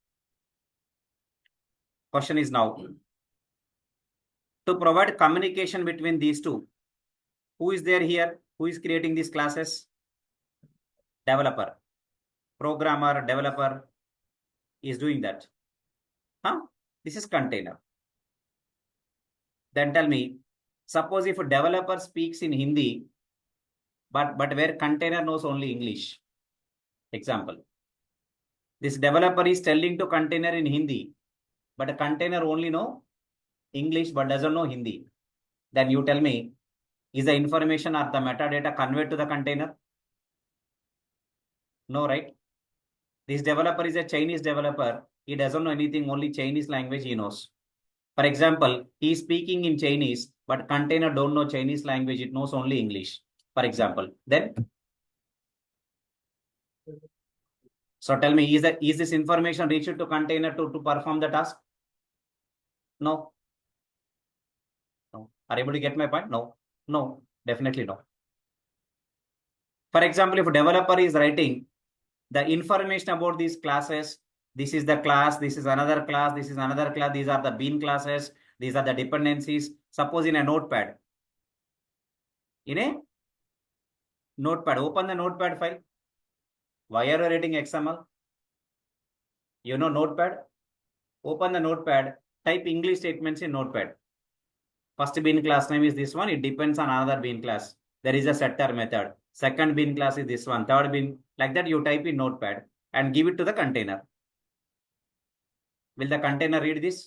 to provide communication between these two, who is there here? Who is creating these classes? Developer. Programmer, developer is doing that. This is container. Then tell me, suppose if a developer speaks in Hindi, but where container knows only English. Example. This developer is telling to container in Hindi, but a container only know English but doesn't know Hindi. Then you tell me, is the information or the metadata conveyed to the container? No, right? This developer is a Chinese developer. He doesn't know anything, only Chinese language he knows. For example, he is speaking in Chinese, but container don't know Chinese language. It knows only English. For example, then. So tell me, is this information reached to container to perform the task? No. No. Are you able to get my point? No. No. Definitely no. For example, if a developer is writing the information about these classes, this is the class, this is another class, this is another class, these are the bean classes, these are the dependencies. Suppose in a notepad. In a notepad, open the notepad file. Why are you writing XML? You know notepad? Open the notepad, type English statements in notepad. First bean class name is this one. It depends on another bean class. There is a setter method. Second bean class is this one. Third bean, like that you type in notepad and give it to the container. Will the container read this?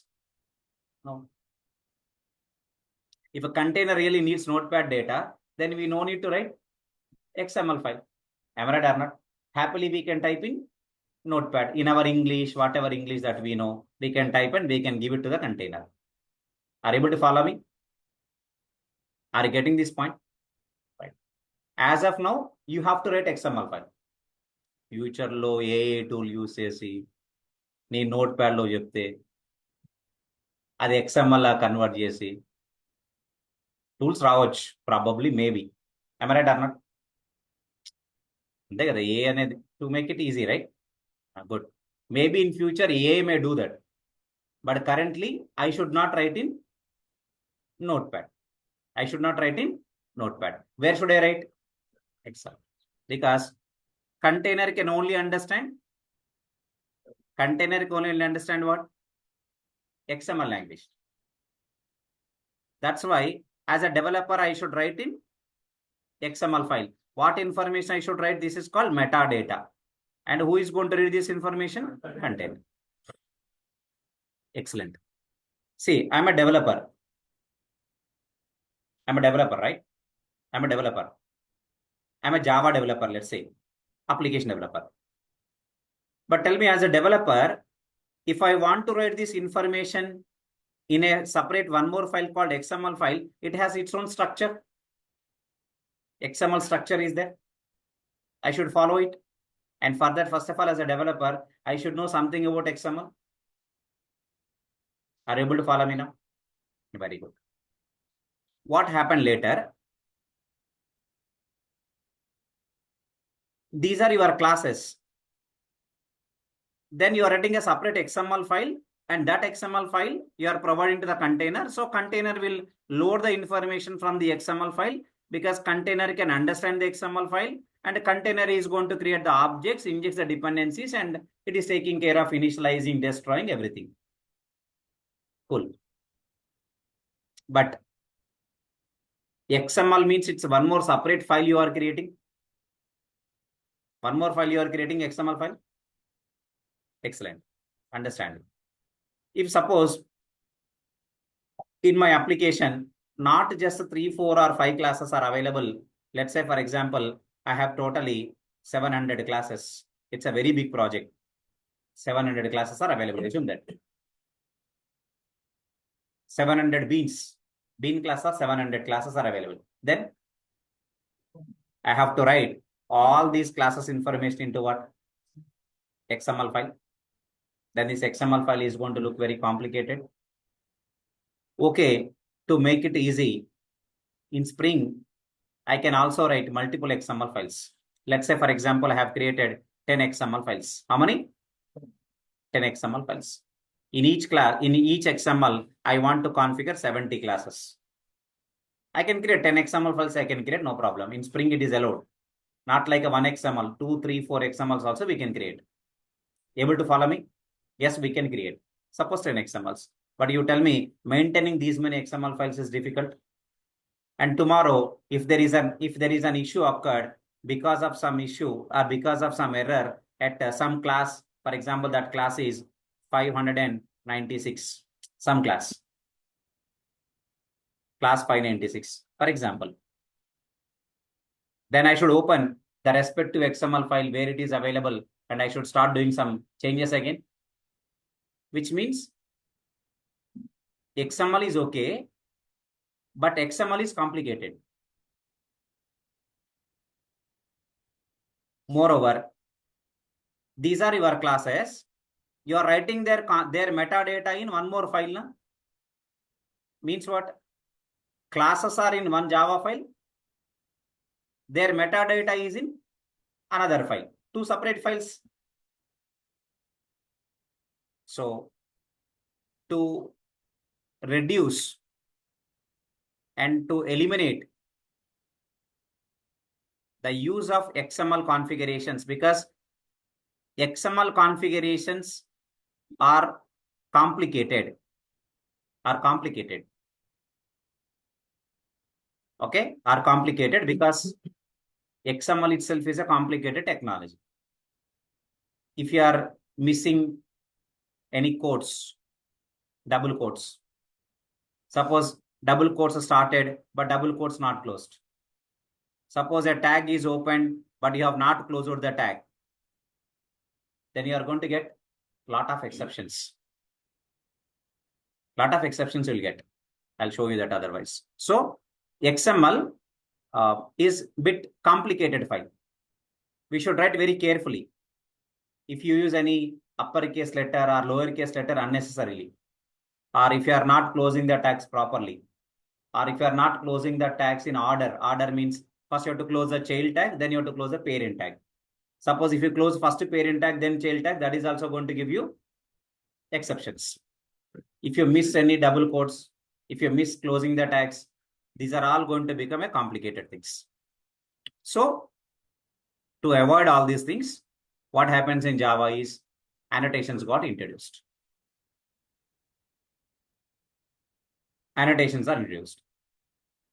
No. If a container really needs notepad data, then we no need to write XML file. Am I right or not? Happily, we can type in notepad in our English, whatever English that we know, we can type and we can give it to the container. Are you able to follow me? Are you getting this point? Right. As of now, you have to write XML file. Future లో ఏ tool use చేసి నీ note pad లో చెప్తే అది XML లా convert చేసి tools రావచ్చు, probably maybe. am I right or not? అంతే కదా, ఏ అనేది to make it easy, right? Good. Maybe in future A May do that, but currently I should not right in notepad. I should not write in notepad. Where should I write? Excel. Because container can only understand what? XML language. That's why as a developer I should write in XML file. What information I should write? This is called metadata. And who is going to read this information? Container. Excellent. See, I'm a developer. Right? I'm a developer. I'm a Java developer, let's say, application developer. But tell me, as a developer, if I want to write this information in a separate one more file called XML file, it has its own structure. XML structure is there. I should follow it. And for that, first of all, as a developer, I should know something about XML. Are you able to follow me now? Very good. What happened later? These are your classes. Then you are writing a separate XML file, and that XML file you are providing to the container. So container will load the information from the XML file, because container can understand the XML file, and the container is going to create the objects, injects the dependencies, and it is taking care of initializing, destroying everything. Cool. But XML means it's one more separate file you are creating. One more file you are creating, XML file. Excellent. Understand. If suppose in my application, not just 3, 4 or 5 classes are available. Let's say, for example, I have totally 700 classes. It's a very big project. 700 classes are available. Assume that. 700 beans. Bean classes, 700 classes are available. Then I have to write all these classes information into what? XML file. Then this XML file is going to look very complicated. Okay, to make it easy, in Spring, I can also write multiple XML files. Let's say, for example, I have created 10 XML files. How many? 10 XML files. In each class, in each XML, I want to configure 70 classes. I can create 10 XML files, I can create, no problem. In Spring, it is allowed. Not like a 1 XML, 2, 3, 4 XMLs also we can create. Able to follow me? Yes, we can create. Suppose 10 XMLs. But you tell me, maintaining these many XML files is difficult. And tomorrow, if there is an issue occurred because of some issue or because of some error at some class, for example, that class is 596, some class 596, for example. Then I should open the respective XML file where it is available, and I should start doing some changes again, which means XML is okay, but XML is complicated. Moreover, these are your classes. You are writing their metadata in one more file. Na? Means what? Classes are in one Java file. Their metadata is in another file. 2 separate files. So, to reduce and to eliminate the use of XML configurations, because XML configurations are complicated. Okay, are complicated because XML itself is a complicated technology. if you are missing any quotes, double quotes. Suppose double quotes started, but double quotes not closed. Suppose a tag is opened, but you have not closed the tag. Then you are going to get lot of exceptions. Lot of exceptions you'll get. I'll show you that otherwise. So XML is bit complicated file. We should write very carefully. If you use any uppercase letter or lowercase letter unnecessarily, or if you are not closing the tags properly, or if you are not closing the tags in order. Order means first you have to close the child tag, then you have to close the parent tag. Suppose if you close first parent tag, then child tag, that is also going to give you exceptions. If you miss any double quotes, if you miss closing the tags, these are all going to become a complicated things. So to avoid all these things, what happens in Java is annotations got introduced. Annotations are introduced.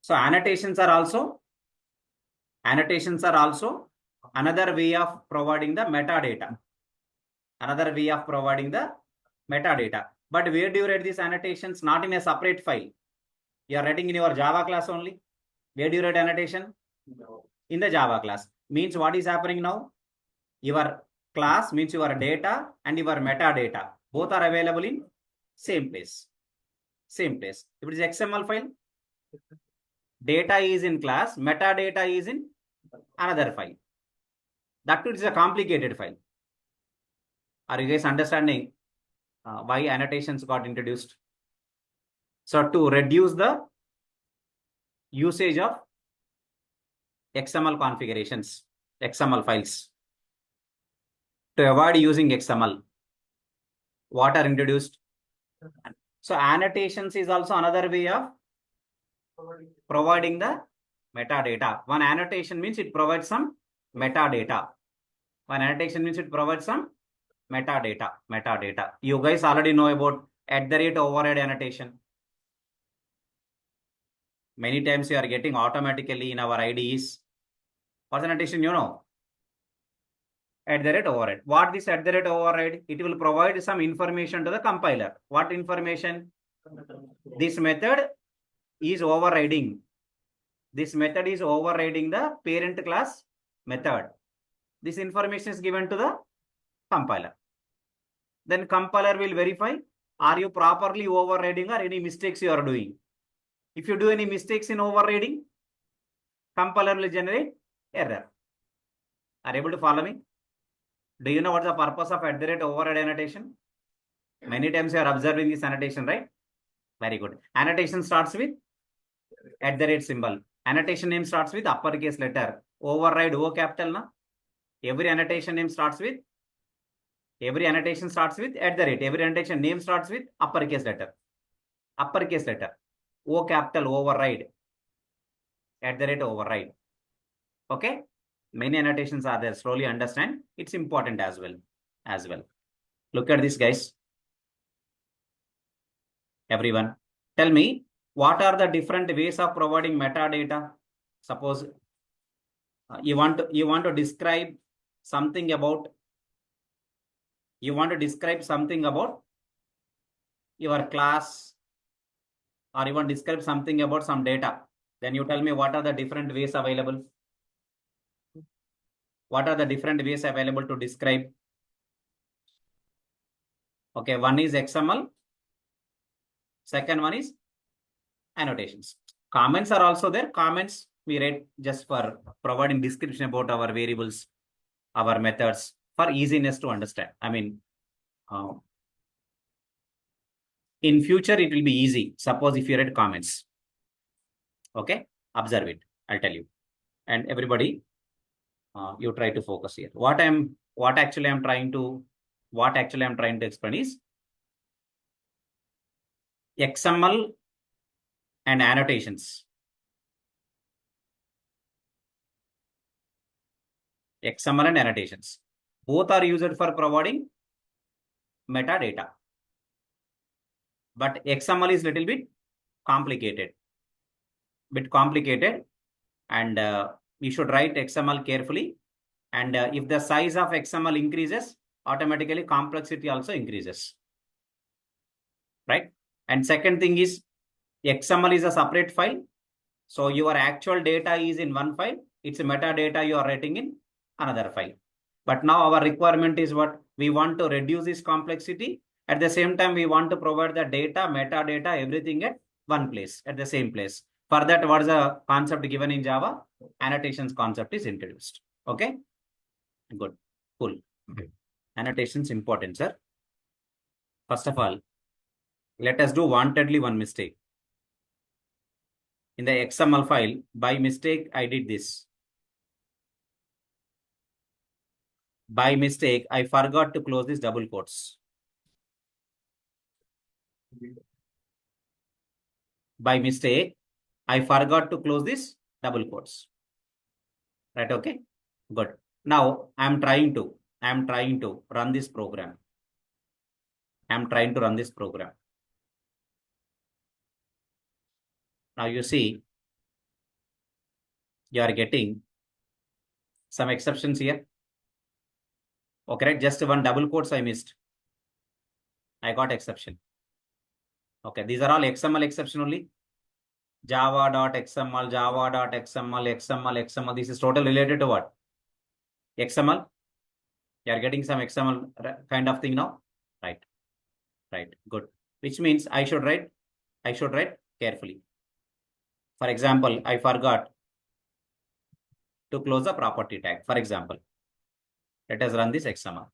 So annotations are also another way of providing the metadata. Another way of providing the metadata. But where do you write these annotations? Not in a separate file. You are writing in your Java class only. Where do you write annotation? In the Java class. Means what is happening now? Your class means your data and your metadata. Both are available in same place. Same place. If it is XML file, data is in class, metadata is in another file. That too is a complicated file. Are you guys understanding why annotations got introduced? So to reduce the usage of XML configurations, XML files, to avoid using XML, what are introduced? So annotations is also another way of providing the metadata. One annotation means it provides some metadata. One annotation means it provides some metadata. You guys already know about @override annotation. Many times you are getting automatically in our IDEs. What's annotation? You know, @override. What this @override? It will provide some information to the compiler. What information? This method is overriding. This method is overriding the parent class method. This information is given to the compiler. Then compiler will verify, are you properly overriding or any mistakes you are doing? If you do any mistakes in overriding, compiler will generate error. Are you able to follow me? Do you know what's the purpose of @override annotation? Many times you are observing this annotation, right? Very good. Annotation starts with symbol. Annotation name starts with uppercase letter. Override O capital na. Every annotation name starts with. Every annotation annotation name starts with uppercase letter. Uppercase letter. O capital override. @override. Okay. Many annotations are there. Slowly understand. It's important as well. Look at this, guys. Everyone, tell me, what are the different ways of providing metadata? Suppose you want to describe something about. You want to describe something about your class, or you want to describe something about some data. Then you tell me what are the different ways available. What are the different ways available to describe? Okay, one is XML. Second one is annotations. Comments are also there. Comments we write just for providing description about our variables, our methods, for easiness to understand. I mean, in future it will be easy. Suppose if you write comments. Okay, observe it. I'll tell you. And everybody, you try to focus here. What actually I'm trying to explain is XML and annotations. XML and annotations. Both are used for providing metadata. But XML is little bit complicated. And you should write XML carefully. And if the size of XML increases, automatically complexity also increases, right? And second thing is XML is a separate file. So your actual data is in one file. It's metadata you are writing in another file. But now our requirement is what? We want to reduce this complexity. At the same time, we want to provide the data, metadata, everything at one place, at the same place. For that, what is the concept given in Java? Annotations concept is introduced. Okay? Good. Cool. Okay. Annotations important, sir. First of all, let us do wantedly one mistake. In the XML file, by mistake, I did this. By mistake, I forgot to close these double quotes. By mistake, I forgot to close this double quotes. Right, okay? Good. Now, I'm trying to run this program. I'm trying to run this program. Now, you see, you are getting some exceptions here. Okay, right? Just one double quotes I missed. I got exception. Okay, these are all XML exception only. Java.xml, Java.xml, XML. This is total related to what? XML. You are getting some XML kind of thing now, right? Right. Good. Which means I should write carefully. For example, I forgot to close the property tag. For example, let us run this XML.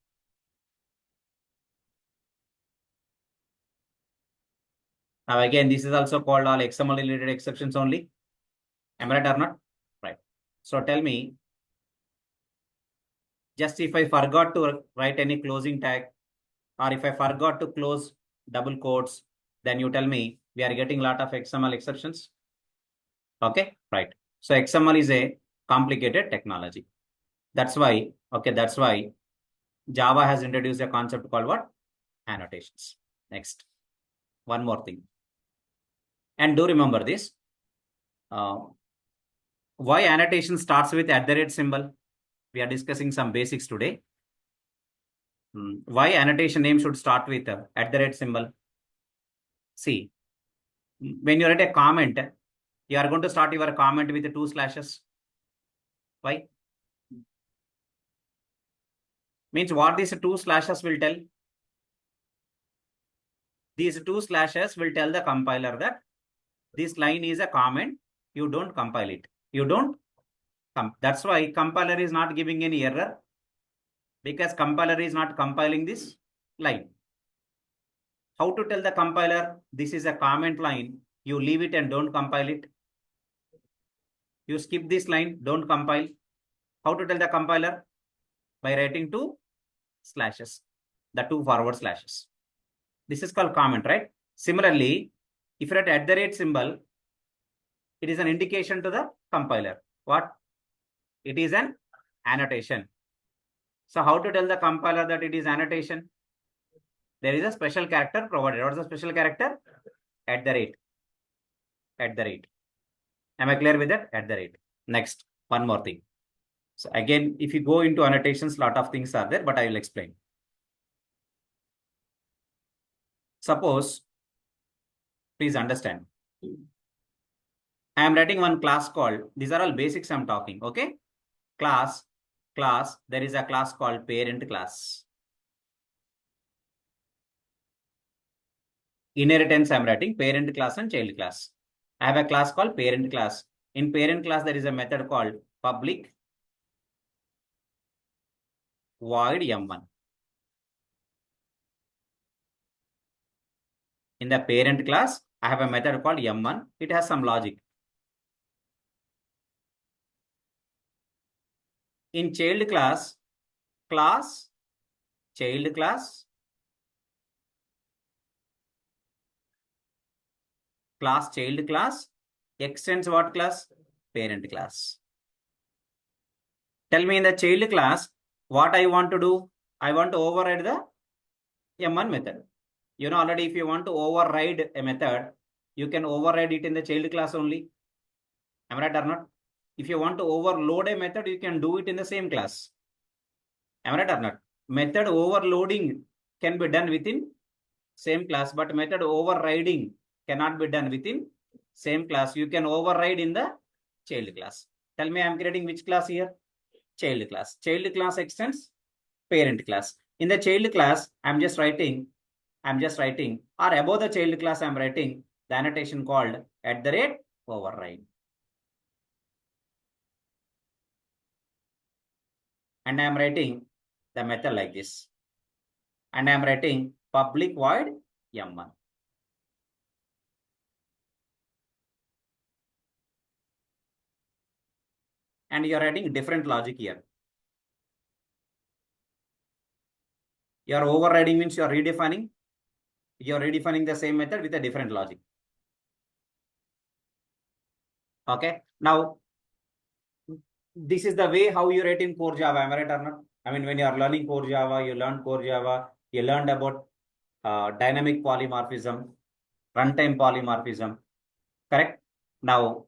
Now again, this is also called all XML related exceptions only. Am I right or not? Right. So tell me, just if I forgot to write any closing tag, or if I forgot to close double quotes, then you tell me we are getting a lot of XML exceptions. Okay, right. So XML is a complicated technology. That's why Java has introduced a concept called what? Annotations. Next, one more thing. And do remember this. Why annotation starts with @ symbol? We are discussing some basics today. Why annotation name should start with @ symbol? See, when you write a comment, you are going to start your comment with 2 slashes. Why? Means what these 2 slashes will tell? These 2 slashes will tell the compiler that this line is a comment. You don't compile it. You don't. That's why compiler is not giving any error, because compiler is not compiling this line. How to tell the compiler this is a comment line? You leave it and don't compile it. You skip this line, don't compile. How to tell the compiler? By writing 2 slashes, the 2 forward slashes. This is called comment, right? Similarly, if you write @ symbol, it is an indication to the compiler. What? It is an annotation. So how to tell the compiler that it is annotation? There is a special character provided. What is the special character? @ Am I clear with that? @ Next, one more thing. So again, if you go into annotations, lot of things are there, but I will explain. Suppose, please understand, I am writing one class called, these are all basics I'm talking, okay? Class, there is a class called parent class. Inheritance I'm writing parent class and child class. I have a class called parent class. In parent class, there is a method called public void m1. In the parent class, I have a method called m1. It has some logic. In child class, child class child class extends what class? Parent class. Tell me, in the child class, what I want to do? I want to override the m1 method. You know already, if you want to override a method, you can override it in the child class only. Am I right or not? If you want to overload a method, you can do it in the same class. Am I right or not? method overloading can be done within same class, but method overriding cannot be done within same class. You can override in the child class. Tell me, I am creating which class here? Child class. Child class extends parent class. In the child class, I'm just writing, or above the child class, I'm writing the annotation called @override. And I'm writing the method like this. And I'm writing public void M1. And you're writing different logic here. Your overriding means you're redefining. You're redefining the same method with a different logic. Okay. Now, this is the way how you write in core Java. Am I right or not? I mean, when you are learning core Java, you learn core Java. You learned about dynamic polymorphism, runtime polymorphism. Correct. Now,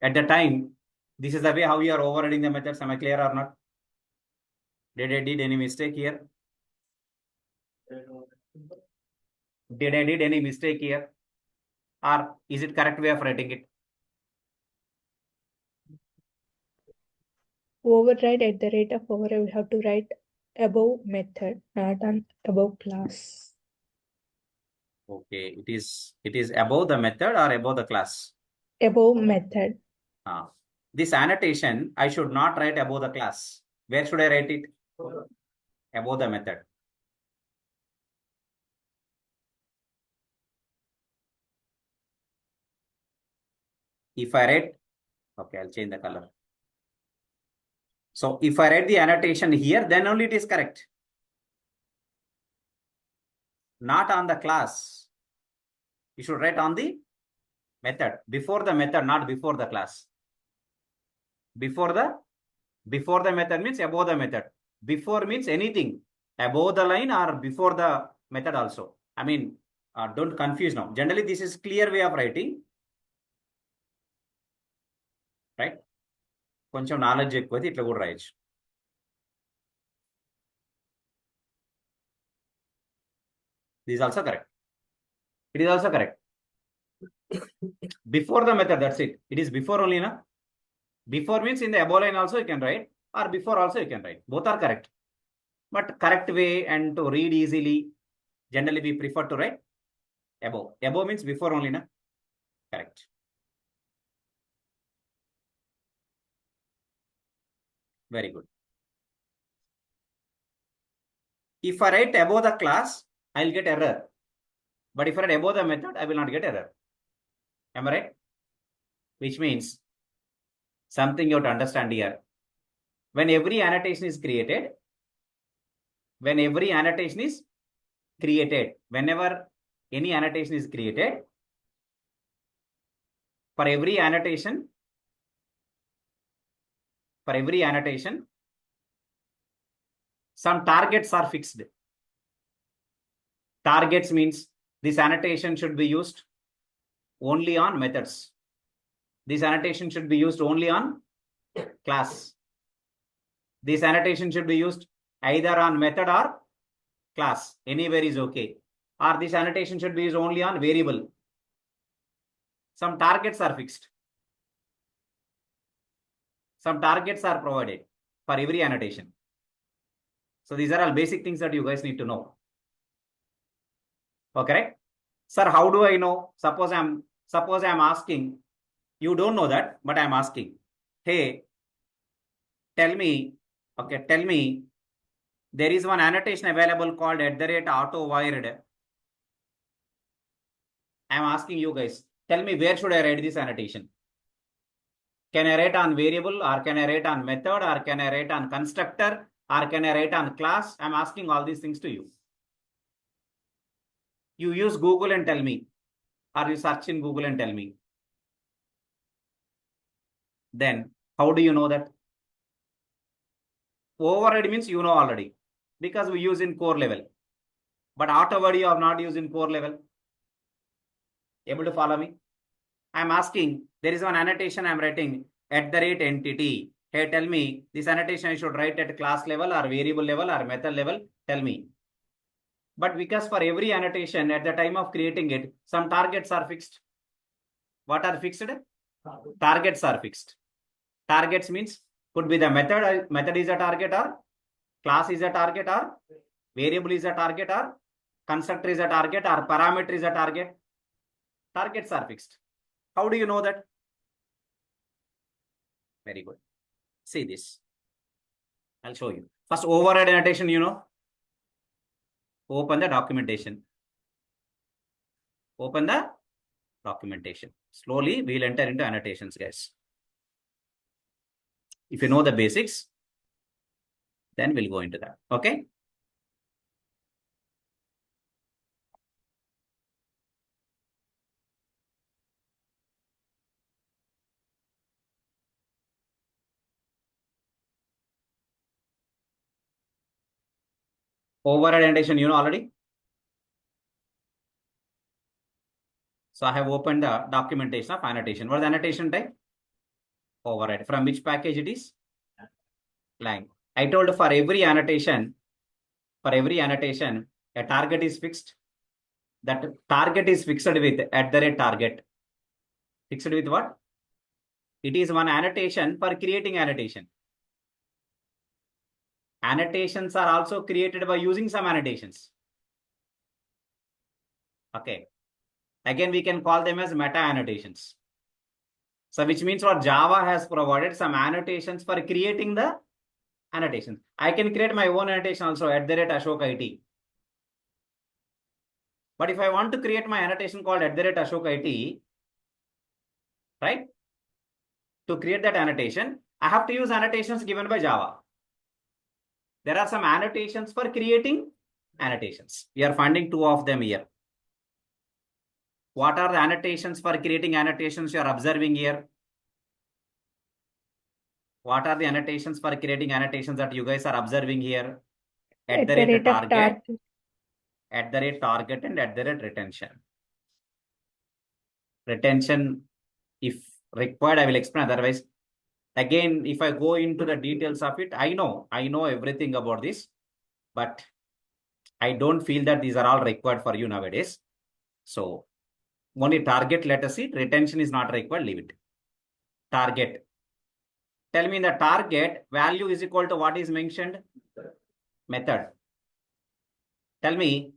at the time, this is the way how you are overriding the methods. Am I clear or not? Did I did any mistake here? Did I did any mistake here? Or is it correct way of writing it? Override @override, we have to write above method, not on above class. Okay, it is above the method or above the class? Above method. This annotation, I should not write above the class. Where should I write it? Above the method. If I write, okay, I'll change the color. So if I write the annotation here, then only it is correct. Not on the class. You should write on the method. Before the method, not before the class. Before the method means above the method. Before means anything. Above the line or before the method also. I mean, don't confuse now. Generally, this is clear way of writing. Right? కొంచెం knowledge ఎక్కువైతే ఇట్లా కూడా రాయొచ్చు. This is also correct. It is also correct. Before the method, that's it. It is before only, na? Before means in the above line also you can write, or before also you can write. Both are correct. But correct way and to read easily, generally we prefer to write above. Above means before only, na? Correct. Very good. If I write above the class, I will get error. But if I write above the method, I will not get error. Am I right? Which means something you have to understand here. When every annotation is created, whenever any annotation is created, for every annotation, some targets are fixed. Targets means this annotation should be used only on methods. This annotation should be used only on class. This annotation should be used either on method or class. Anywhere is okay. Or this annotation should be used only on variable. Some targets are fixed. Some targets are provided for every annotation. So these are all basic things that you guys need to know. Okay, right? Sir, how do I know? Suppose I'm asking, you don't know that, but I'm asking, hey, tell me, there is one annotation available called @autowired. I'm asking you guys, tell me where should I write this annotation? Can I write on variable, or can I write on method, or can I write on constructor, or can I write on class? I'm asking all these things to you. You use Google and tell me, or you search in Google and tell me. Then how do you know that? Override means you know already, because we use in core level. But auto-word you have not used in core level. Able to follow me? I'm asking, there is one annotation I'm writing @entity. Hey, tell me, this annotation I should write at class level or variable level or method level? Tell me. But because for every annotation at the time of creating it, some targets are fixed. What are fixed? Targets are fixed. Targets means could be the method is a target, or class is a target, or variable is a target, or constructor is a target, or parameter is a target. Targets are fixed. How do you know that? Very good. See this. I'll show you. First, override annotation, you know. Open the documentation. Open the documentation. Slowly, we'll enter into annotations, guys. If you know the basics, then we'll go into that. Okay. Override annotation, you know already. So I have opened the documentation of annotation. What is the annotation type? Override. From which package it is? Lang. I told for every annotation, a target is fixed. That target is fixed with @target. Fixed with what? It is one annotation for creating annotation. Annotations are also created by using some annotations. Okay. Again, we can call them as meta annotations. So which means what Java has provided some annotations for creating the annotations. I can create my own annotation also @AshokIT. But if I want to create my annotation called @AshokIT, right? To create that annotation, I have to use annotations given by Java. There are some annotations for creating annotations. We are finding two of them here. What are the annotations for creating annotations you are observing here? What are the annotations for creating annotations that you guys are observing here? @target, @target, and @retention. Retention, if required, I will explain. Otherwise, again, if I go into the details of it, I know everything about this, but I don't feel that these are all required for you nowadays. So only target, let us see. Retention is not required, leave it. Target. Tell me the target value is equal to what is mentioned? Method. Tell me,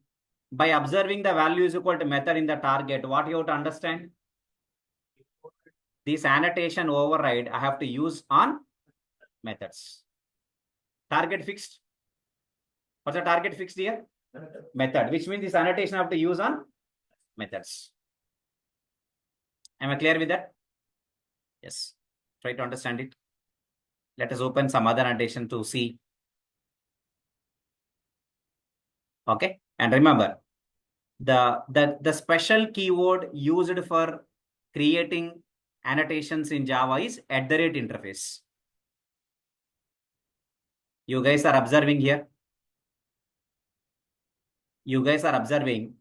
by observing the value is equal to method in the target, what you have to understand? This annotation override I have to use on methods. Target fixed. What's the target fixed here? Method, which means this annotation I have to use on methods. Am I clear with that? Yes. Try to understand it. Let us open some other annotation to see. Okay. And remember, the special keyword used for creating annotations in Java is @interface. You guys are observing here. You guys are observing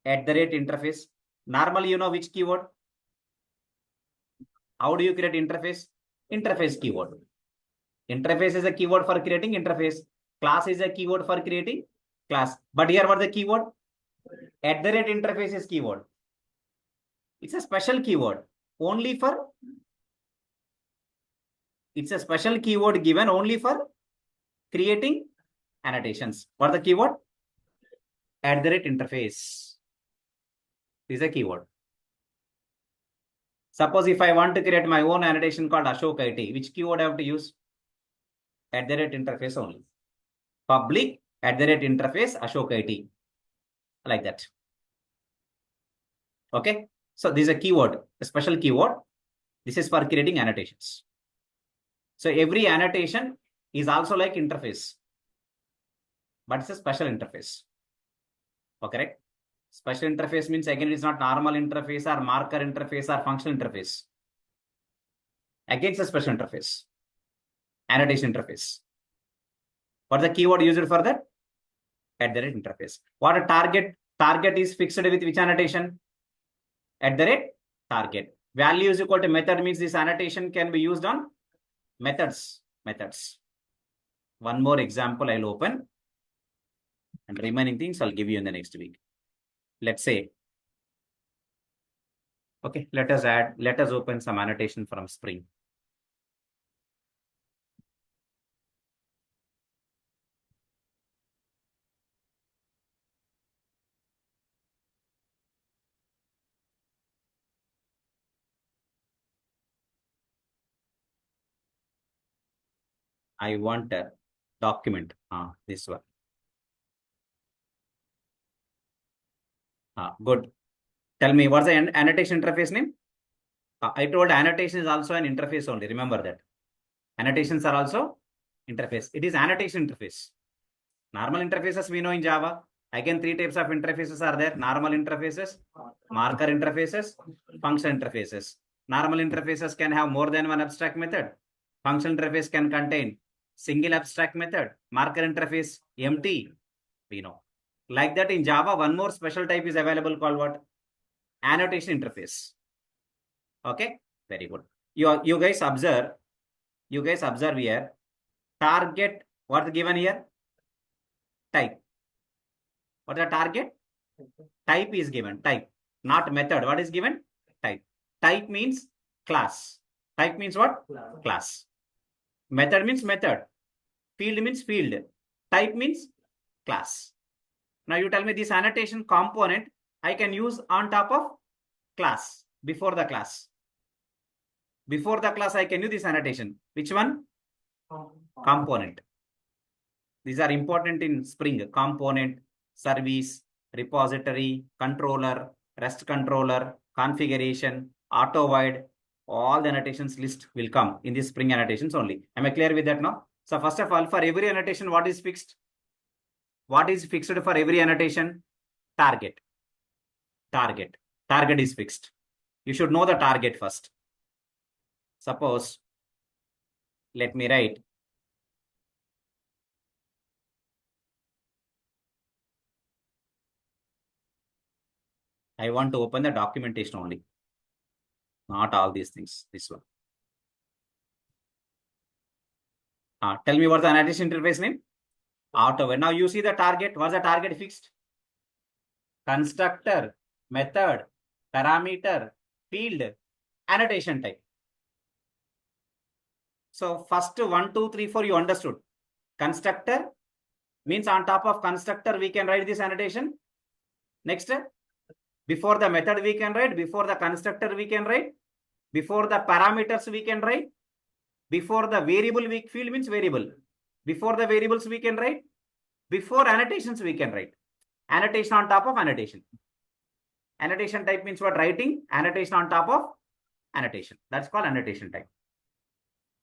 @interface. Normally, you know which keyword? How do you create interface? Interface keyword. Interface is a keyword for creating interface. Class is a keyword for creating class. But here what the keyword? @interface is keyword. It's a special keyword only for. It's a special keyword given only for creating annotations. What the keyword? @interface. This is a keyword. Suppose if I want to create my own annotation called AshokIT, which keyword I have to use? @interface only. Public @interface AshokIT. Like that. Okay. So this is a keyword, a special keyword. This is for creating annotations. So every annotation is also like interface, but it's a special interface. Okay, right? Special interface means again it's not normal interface or marker interface or functional interface. Again, it's a special interface. Annotation interface. What's the keyword used for that? @interface. What a target? Target is fixed with which annotation? @target. Value is equal to method means this annotation can be used on Methods. One more example I'll open, and remaining things I'll give you in the next week. Let's say, okay, let us open some annotation from Spring. I want a document. This one. Good. Tell me, what's the annotation interface name? I told annotation is also an interface only. Remember that. Annotations are also interface. It is annotation interface. Normal interfaces we know in Java. Again, 3 types of interfaces are there. Normal interfaces, marker interfaces, function interfaces. Normal interfaces can have more than one abstract method. Function interface can contain single abstract method. Marker interface, empty. We know. Like that in Java, one more special type is available called what? Annotation interface. Okay, very good. You guys observe here. Target, what's given here? Type. What is the target? Type is given. Type, not method. What is given? Type. Type means class. Type means what? Class. Method means method. Field means field. Type means class. Now you tell me this annotation component I can use on top of class, before the class. Before the class I can use this annotation. Which one? Component. These are important in Spring. Component, service, repository, controller, REST controller, configuration, auto void. All the annotations list will come in this Spring annotations only. Am I clear with that now? So first of all, for every annotation, what is fixed? What is fixed for every annotation? Target. Target is fixed. You should know the target first. Suppose, let me write. I want to open the documentation only. Not all these things. This one. Tell me what's the annotation interface name? Auto. Now you see the target. What's the target fixed? Constructor, method, parameter, field, annotation type. So first 1, 2, 3, 4 you understood. Constructor means on top of constructor we can write this annotation. Next, before the method we can write, before the constructor we can write, before the parameters we can write, before the variable field means variable. Before the variables we can write, before annotations we can write. Annotation on top of annotation. Annotation type means what? Writing. Annotation on top of annotation. That's called annotation type.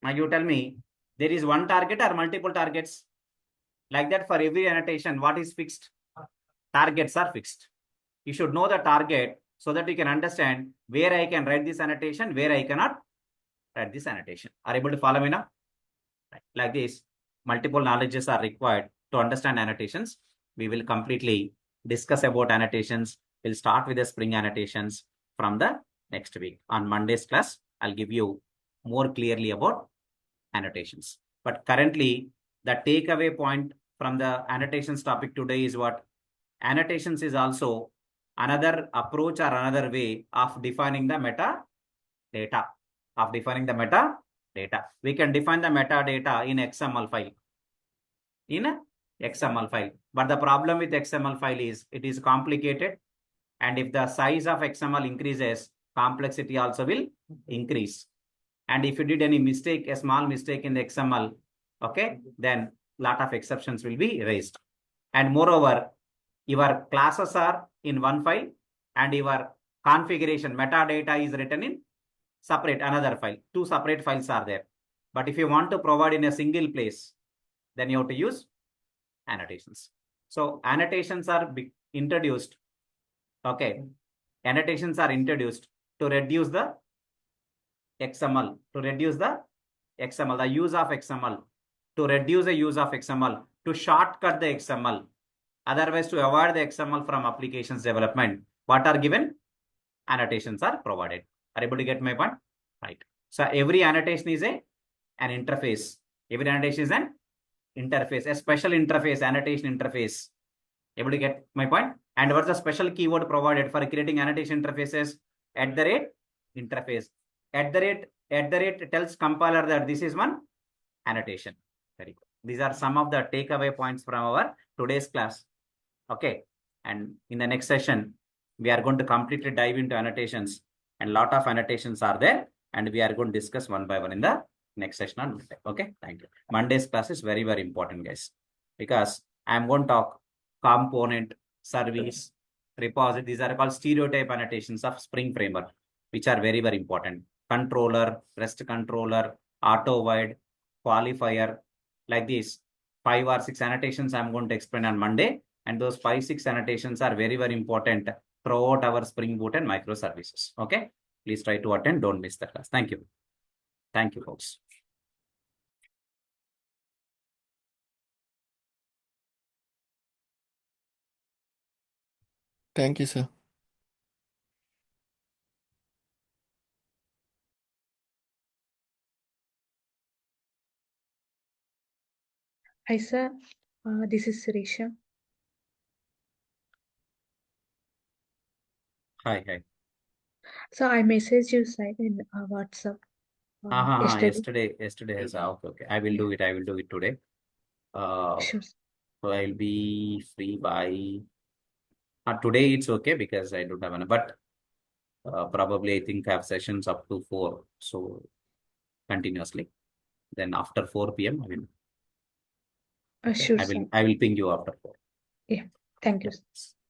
Now you tell me, there is one target or multiple targets? Like that for every annotation, what is fixed? Targets are fixed. You should know the target so that you can understand where I can write this annotation, where I cannot write this annotation. Are you able to follow me now? Like this, multiple knowledges are required to understand annotations. We will completely discuss about annotations. We'll start with the Spring annotations from the next week. On Monday's class, I'll give you more clearly about annotations. But currently, the takeaway point from the annotations topic today is what? Annotations is also another approach or another way of defining the metadata. We can define the metadata in XML file. But the problem with XML file is it is complicated. And if the size of XML increases, complexity also will increase. And if you did any mistake, a small mistake in the XML, okay, then lot of exceptions will be raised. And moreover, your classes are in one file and your configuration metadata is written in separate another file. 2 separate files are there. But if you want to provide in a single place, then you have to use annotations. So annotations are introduced. Okay. Annotations are introduced to reduce the XML, the use of XML, to reduce the use of XML, to shortcut the XML. Otherwise, to avoid the XML from applications development, what are given? Annotations are provided. Are you able to get my point? Right. So every annotation is a an interface. Every annotation is an interface, a special interface, annotation interface. Able to get my point? And what's the special keyword provided for creating annotation interfaces? @interface. @ tells compiler that this is one annotation. Very good. These are some of the takeaway points from our today's class. Okay. And in the next session, we are going to completely dive into annotations, and lot of annotations are there, and we are going to discuss one by one in the next session on Monday. Okay. Thank you. Monday's class is very, very important, guys, because I am going to talk component, service, repository. These are called stereotype annotations of Spring Framework, which are very, very important. Controller, REST controller, auto void, qualifier, like these 5 or 6 annotations I'm going to explain on Monday. And those 5-6 annotations are very, very important throughout our Spring Boot and microservices. Okay. Please try to attend. Don't miss the class. Thank you. Thank you, folks. Thank you, sir. Hi, sir. This is Sirisha. Hi, hi. So I messaged you side in WhatsApp yesterday. Yesterday has okay. I will do it. I will do it today. Sure. So I'll be free by today. It's okay because I don't have an, but probably I think I have sessions up to 4. So continuously. Then after 4 p.m. I will. Sure, I will. sir. I will ping you after 4. Yeah. Thank you. Yeah.